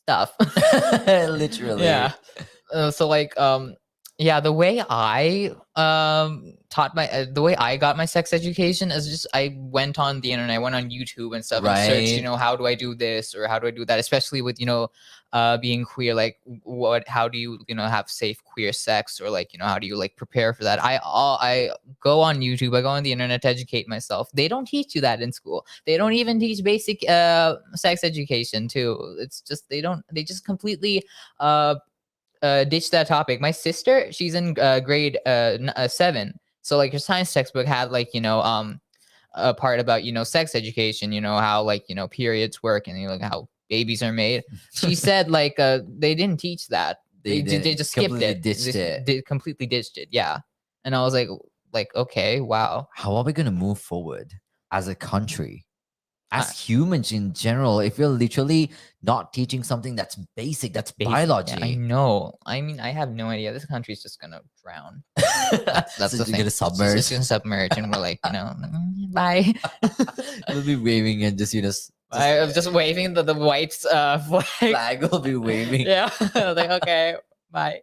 Speaker 2: stuff.
Speaker 1: Literally.
Speaker 2: Yeah. So like yeah, the way I taught the way I got my sex education is just I went on the internet, I went on YouTube and stuff, and searched,
Speaker 1: Right.
Speaker 2: how do I do this or how do I do that, especially with being queer. Like how do you have safe queer sex, or like how do you like prepare for that. I go on YouTube, I go on the internet to educate myself. They don't teach you that in school. They don't even teach basic sex education too. It's just they just completely ditch that topic. My sister, she's in grade 7, so like her science textbook had like a part about sex education, how like periods work, and like how babies are made. She said like they didn't teach that. They just skipped
Speaker 1: completely
Speaker 2: it.
Speaker 1: ditched it.
Speaker 2: They completely ditched it. Yeah. And I was like okay, wow.
Speaker 1: How are we going to move forward as a country, as humans in general, if you're literally not teaching something that's basic, that's biology?
Speaker 2: Yeah, I know. I mean, I have no idea. This country's just gonna drown. That's
Speaker 1: So
Speaker 2: the
Speaker 1: you're
Speaker 2: thing.
Speaker 1: gonna submerge.
Speaker 2: It's just gonna submerge, and we're like, bye.
Speaker 1: We'll be waving and just
Speaker 2: I'm just waving the white flag.
Speaker 1: flag will be waving.
Speaker 2: Yeah, like okay, bye.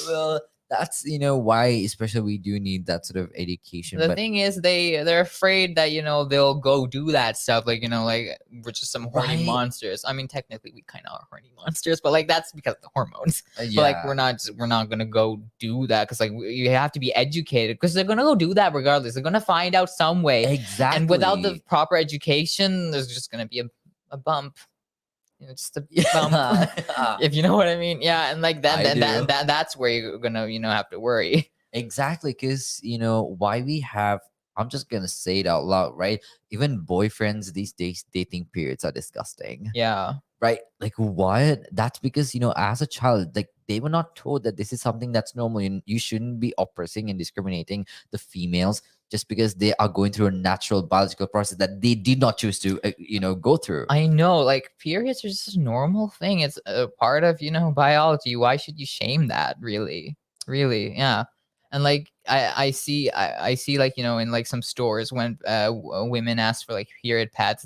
Speaker 1: Well, that's why, especially, we do need that sort of education.
Speaker 2: The
Speaker 1: but
Speaker 2: thing is, they're afraid that they'll go do that stuff, like like we're just some horny
Speaker 1: Right.
Speaker 2: monsters. I mean, technically we kind of are horny monsters, but like that's because of the hormones.
Speaker 1: yeah,
Speaker 2: But like we're not gonna go do that, because like you have to be educated, because they're gonna go do that regardless. They're gonna find out some way,
Speaker 1: exactly.
Speaker 2: and without the proper education, there's just gonna be a bump. Just a bump, if you know what I mean. Yeah, and like that's where you're gonna have to worry.
Speaker 1: Exactly, because why we have, I'm just gonna say it out loud, right? Even boyfriends these days, they think periods are disgusting.
Speaker 2: Yeah.
Speaker 1: Right? Like, why? That's because as a child, like, they were not told that this is something that's normal. You shouldn't be oppressing and discriminating the females just because they are going through a natural biological process that they did not choose to go through.
Speaker 2: I know, like periods are just a normal thing. It's a part of, biology. Why should you shame that? Really, really, yeah. And like I see like in like some stores when women ask for like period pads,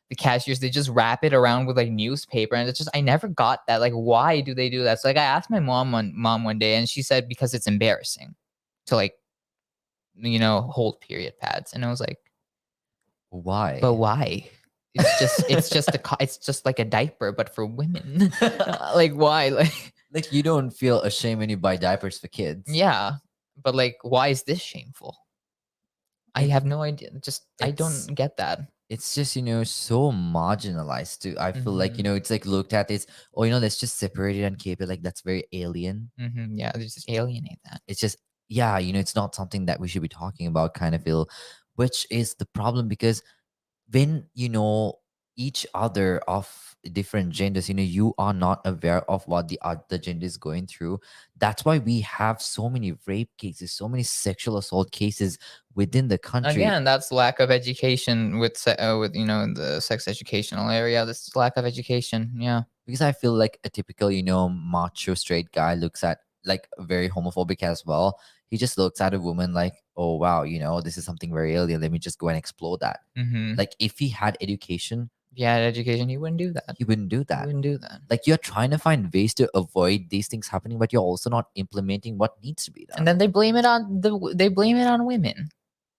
Speaker 2: the cashiers, they just wrap it around with like newspaper, and it's just I never got that. Like, why do they do that? So like I asked my mom one day, and she said because it's embarrassing to like hold period pads, and I was like, but
Speaker 1: Why?
Speaker 2: why? It's just like a diaper, but for women. Like why? Like
Speaker 1: Like, you don't feel ashamed when you buy diapers for kids.
Speaker 2: yeah, but like why is this shameful? I
Speaker 1: it,
Speaker 2: have no idea. Just I
Speaker 1: it's
Speaker 2: don't get that.
Speaker 1: it's just so marginalized too. I feel like
Speaker 2: Hmm.
Speaker 1: it's like looked at as, oh, let's just separate it and keep it, like that's very alien.
Speaker 2: Hmm. Yeah, they just alienate that.
Speaker 1: It's just, yeah, it's not something that we should be talking about, kind of feel, which is the problem. Because when each other of different genders, you are not aware of what the other gender is going through. That's why we have so many rape cases, so many sexual assault cases within the country.
Speaker 2: Again, that's lack of education with the sex educational area. This lack of education. Yeah.
Speaker 1: Because I feel like a typical macho straight guy looks at, like, very homophobic as well. He just looks at a woman like, oh wow, this is something very alien, let me just go and explore that.
Speaker 2: Mm-hmm.
Speaker 1: Like, if he had education,
Speaker 2: If you had education, you wouldn't do that.
Speaker 1: he wouldn't do
Speaker 2: You
Speaker 1: that.
Speaker 2: wouldn't do that.
Speaker 1: Like, you're trying to find ways to avoid these things happening, but you're also not implementing what needs to be done.
Speaker 2: And then they blame it on women.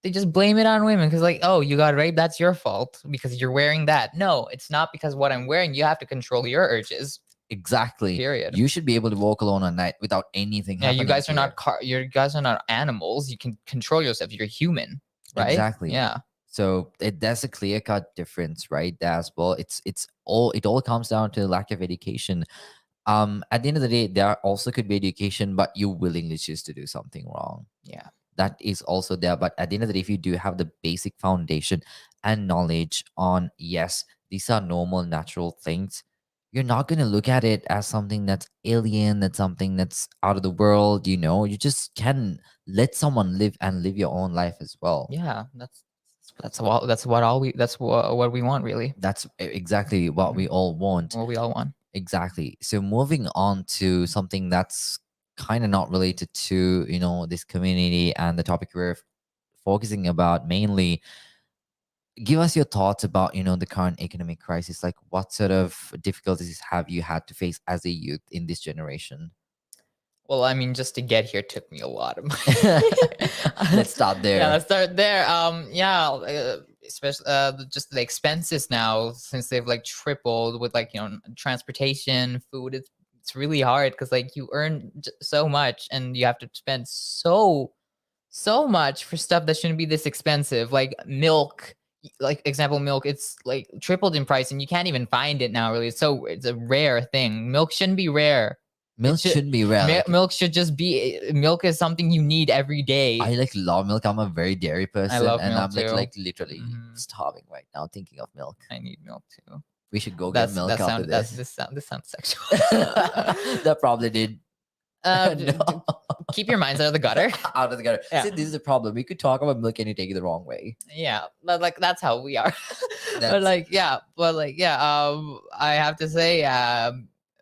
Speaker 2: They just blame it on women because like, oh, you got raped, that's your fault because you're wearing that. No, it's not because what I'm wearing. You have to control your urges.
Speaker 1: Exactly.
Speaker 2: Period.
Speaker 1: You should be able to walk alone at night without anything
Speaker 2: Yeah,
Speaker 1: happening.
Speaker 2: you guys are
Speaker 1: to
Speaker 2: not you guys are not animals. You can control yourself. You're human, right?
Speaker 1: Exactly.
Speaker 2: Yeah.
Speaker 1: So there's a clear cut difference, right? There as well. It all comes down to lack of education. At the end of the day, there also could be education, but you willingly choose to do something wrong.
Speaker 2: Yeah.
Speaker 1: That is also there. But at the end of the day, if you do have the basic foundation and knowledge on, yes, these are normal, natural things, you're not going to look at it as something that's alien, that's something that's out of the world. You just can let someone live and live your own life as well.
Speaker 2: Yeah. That's what we want, really.
Speaker 1: That's exactly what we all want.
Speaker 2: What we all want.
Speaker 1: Exactly. So moving on to something that's kind of not related to this community and the topic we're focusing about mainly, give us your thoughts about the current economic crisis. Like, what sort of difficulties have you had to face as a youth in this generation?
Speaker 2: Well, I mean, just to get here took me a lot of money.
Speaker 1: Let's start there.
Speaker 2: Yeah, let's start there. Yeah, especially just the expenses now, since they've like tripled with like transportation, food. It's really hard because like you earn so much and you have to spend so much for stuff that shouldn't be this expensive, like milk. Like example, milk, it's like tripled in price, and you can't even find it now. Really, it's a rare thing. Milk shouldn't be rare.
Speaker 1: Milk shouldn't be rare. Like,
Speaker 2: Milk should just be milk is something you need every day.
Speaker 1: I like love milk. I'm a very dairy person.
Speaker 2: I love
Speaker 1: and
Speaker 2: milk
Speaker 1: I'm like
Speaker 2: too.
Speaker 1: like literally starving right now thinking of milk.
Speaker 2: I need milk too.
Speaker 1: We should go get milk after this.
Speaker 2: This sounds sexual.
Speaker 1: That probably did. No.
Speaker 2: Keep your minds out of the gutter.
Speaker 1: Out of the gutter.
Speaker 2: Yeah.
Speaker 1: See, this is a problem. We could talk about milk and you take it the wrong way.
Speaker 2: Yeah, but like that's how we are. But like yeah, I have to say,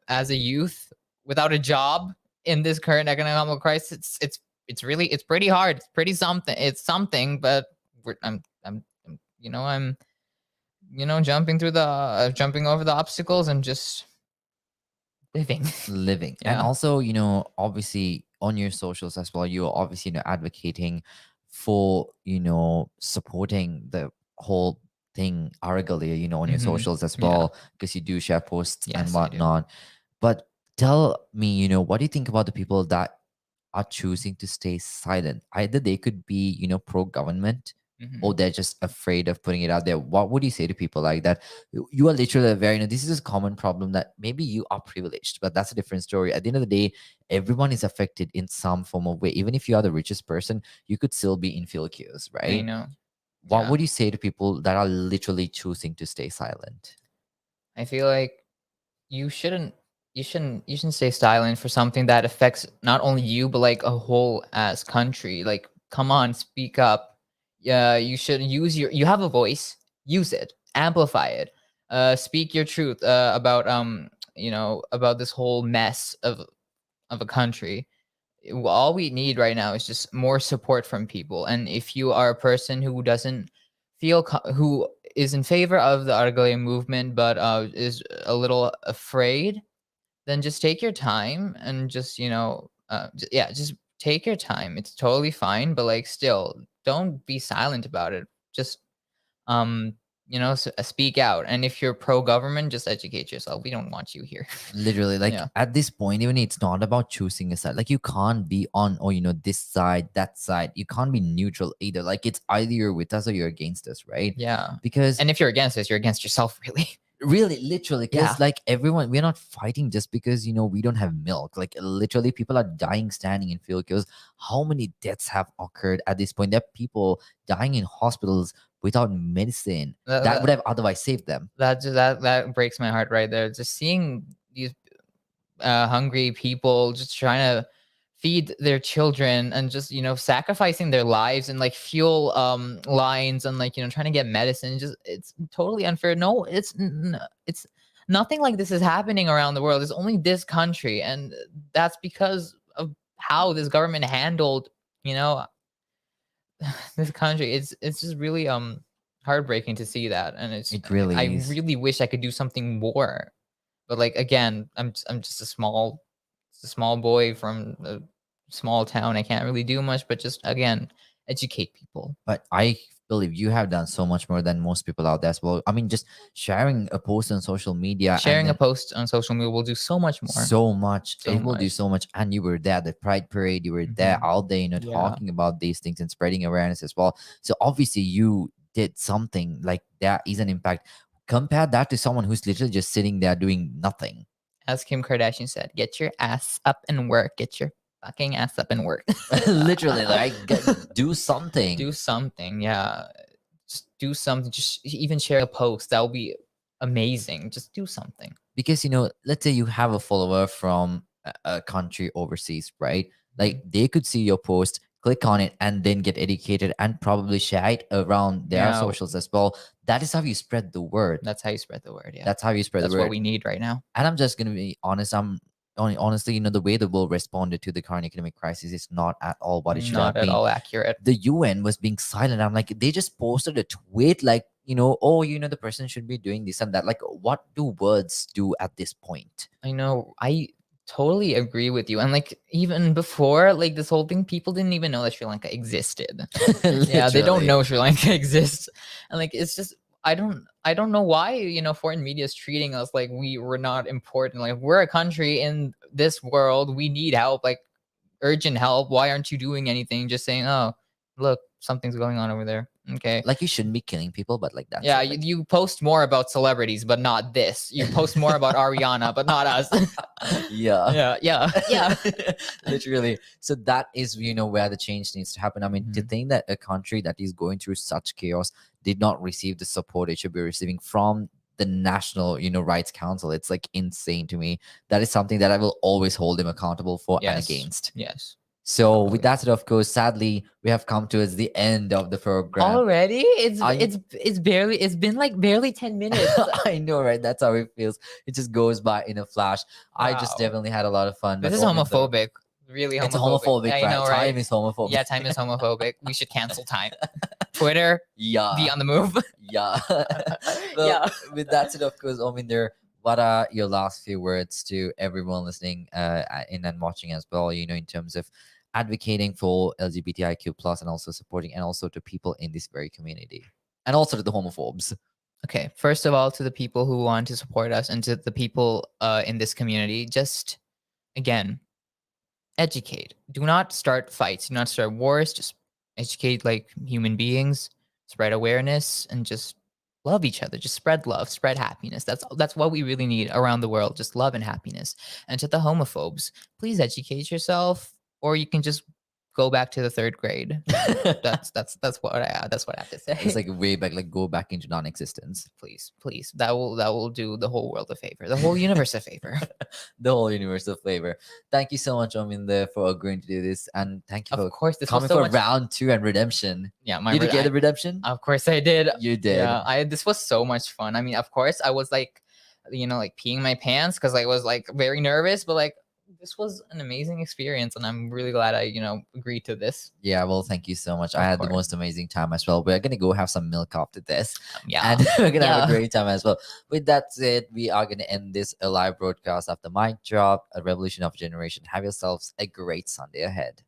Speaker 2: as a youth without a job in this current economic crisis, it's pretty hard. It's pretty something. It's something, but I'm jumping over the obstacles and just living.
Speaker 1: And
Speaker 2: Yeah.
Speaker 1: also, obviously on your socials as well, you're obviously advocating for supporting the whole thing arrogantly, on your socials as
Speaker 2: Yeah.
Speaker 1: well, because you do share posts and
Speaker 2: Yes, I do.
Speaker 1: whatnot. But tell me, what do you think about the people that are choosing to stay silent? Either they could be pro-government, or they're just afraid of putting it out there. What would you say to people like that? You are literally a very, this is a common problem that maybe you are privileged, but that's a different story. At the end of the day, everyone is affected in some form of way. Even if you are the richest person, you could still be in field queues, right?
Speaker 2: I know.
Speaker 1: What
Speaker 2: Yeah.
Speaker 1: would you say to people that are literally choosing to stay silent?
Speaker 2: I feel like you shouldn't stay silent for something that affects not only you but like a whole ass country. Like, come on, speak up. yeah, you should use you have a voice, use it, amplify it, speak your truth about about this whole mess of a country. All we need right now is just more support from people. And if you are a person who doesn't who is in favor of the Argale movement but is a little afraid, then just take your time and just yeah, just take your time. It's totally fine, but like still don't be silent about it. Just um speak out. And if you're pro government, just educate yourself. We don't want you here.
Speaker 1: Literally, like
Speaker 2: Yeah,
Speaker 1: at this point, even it's not about choosing a side. Like you can't be on, or this side, that side. You can't be neutral either. Like it's either you're with us or you're against us, right?
Speaker 2: yeah.
Speaker 1: Because
Speaker 2: And if you're against this, you're against yourself, really.
Speaker 1: really, literally,
Speaker 2: Yeah.
Speaker 1: because like everyone, we're not fighting just because we don't have milk. Like literally, people are dying standing in field queues. How many deaths have occurred at this point? There are people dying in hospitals without medicine that would have otherwise saved them.
Speaker 2: That breaks my heart right there. Just seeing these hungry people just trying to feed their children and just sacrificing their lives and like fuel lines and like trying to get medicine. Just it's totally unfair. No, it's nothing like this is happening around the world. It's only this country, and that's because of how this government handled you know this country. It's just really heartbreaking to see that, and
Speaker 1: It
Speaker 2: I
Speaker 1: really is.
Speaker 2: really wish I could do something more. But like again, I'm just a small boy from a small town. I can't really do much, but just again, educate people.
Speaker 1: But I believe you have done so much more than most people out there as well. I mean, just sharing a post on social media and
Speaker 2: Sharing a
Speaker 1: then
Speaker 2: post on social media will do so much more.
Speaker 1: so much.
Speaker 2: So
Speaker 1: It will do
Speaker 2: much.
Speaker 1: so much. And you were there, at the Pride Parade, you were there
Speaker 2: Mhm.
Speaker 1: out there,
Speaker 2: Yeah.
Speaker 1: talking about these things and spreading awareness as well. So obviously you did something like that is an impact. Compare that to someone who's literally just sitting there doing nothing.
Speaker 2: As Kim Kardashian said, get your ass up and work. Get your fucking ass up and work.
Speaker 1: Literally, like do something.
Speaker 2: Do something. Yeah. Just do something. Just even share a post. That will be amazing. Just do something.
Speaker 1: Because let's say you have a follower from a country overseas, right? Like
Speaker 2: Mhm.
Speaker 1: they could see your post, click on it, and then get educated and probably share it around their
Speaker 2: Yeah.
Speaker 1: socials as well. That is how you spread the word.
Speaker 2: That's how you spread the word. Yeah.
Speaker 1: That's how you spread
Speaker 2: That's
Speaker 1: the
Speaker 2: what
Speaker 1: word.
Speaker 2: we need right now.
Speaker 1: And I'm just gonna be honest. Honestly, the way the world responded to the current economic crisis is not at all what it should have
Speaker 2: Not at
Speaker 1: been.
Speaker 2: all accurate.
Speaker 1: The UN was being silent. I'm like, they just posted a tweet like, oh, the person should be doing this and that. Like, what do words do at this point?
Speaker 2: I know. I totally agree with you. And like even before like this whole thing, people didn't even know that Sri Lanka existed. Yeah, they don't
Speaker 1: Literally.
Speaker 2: know Sri Lanka exists. And like it's just I don't know why, foreign media is treating us like we were not important. Like we're a country in this world. We need help, like urgent help. Why aren't you doing anything? Just saying, oh, look, something's going on over there. Okay.
Speaker 1: Like you shouldn't be killing people, but like that's
Speaker 2: Yeah,
Speaker 1: it. Like,
Speaker 2: you post more about celebrities, but not this. You post more about Ariana, but not us.
Speaker 1: yeah.
Speaker 2: Yeah.
Speaker 1: Literally. So that is where the change needs to happen. I mean, to
Speaker 2: Mhm.
Speaker 1: think that a country that is going through such chaos did not receive the support it should be receiving from the National Rights Council, it's like insane to me. That is something that I will always hold them accountable for and
Speaker 2: Yes.
Speaker 1: against.
Speaker 2: Yes.
Speaker 1: So with
Speaker 2: Definitely.
Speaker 1: that said, of course, sadly, we have come towards the end of the program.
Speaker 2: Already?
Speaker 1: I-
Speaker 2: It's been like barely 10 minutes.
Speaker 1: I know, right? That's how it feels. It just goes by in a flash. I just
Speaker 2: Wow.
Speaker 1: definitely had a lot of fun.
Speaker 2: This
Speaker 1: but
Speaker 2: is
Speaker 1: Ominda-
Speaker 2: homophobic. Really homophobic.
Speaker 1: It's homophobic,
Speaker 2: Yeah, I
Speaker 1: right?
Speaker 2: know,
Speaker 1: Time
Speaker 2: right?
Speaker 1: is homophobic.
Speaker 2: Yeah, time is homophobic. We should cancel time. Twitter,
Speaker 1: Yeah.
Speaker 2: be on the move.
Speaker 1: Yeah. Well,
Speaker 2: Yeah.
Speaker 1: with that said, of course, Ominder, what are your last few words to everyone listening in and watching as well, in terms of advocating for LGBTIQ plus and also supporting and also to people in this very community and also to the homophobes?
Speaker 2: Okay, first of all, to the people who want to support us and to the people in this community, just again, educate. Do not start fights. Do not start wars. Just educate like human beings, spread awareness, and just love each other. Just spread love, spread happiness. That's what we really need around the world. Just love and happiness. And to the homophobes, please educate yourself, or you can just go back to the third grade. That's what I have to say.
Speaker 1: It's like way back, like go back into non-existence.
Speaker 2: Please, that will do the whole world a favor, the whole universe a favor.
Speaker 1: The whole universe of flavor. Thank you so much, Ominda, for agreeing to do this, and thank you
Speaker 2: Of
Speaker 1: for
Speaker 2: course, this was
Speaker 1: coming
Speaker 2: so
Speaker 1: for
Speaker 2: much.
Speaker 1: round 2 and redemption.
Speaker 2: Yeah,
Speaker 1: Did you get the redemption?
Speaker 2: of course I did.
Speaker 1: You did.
Speaker 2: Yeah, this was so much fun. I mean, of course, I was like, like peeing my pants because I was like very nervous, but like this was an amazing experience, and I'm really glad I agreed to this.
Speaker 1: Yeah, well, thank you so much. I
Speaker 2: Of
Speaker 1: had the
Speaker 2: course.
Speaker 1: most amazing time as well. We're gonna go have some milk after this,
Speaker 2: Yeah,
Speaker 1: and we're gonna have a
Speaker 2: Yeah.
Speaker 1: great time as well. With that said, we are gonna end this live broadcast after mic drop, a revolution of a generation. Have yourselves a great Sunday ahead.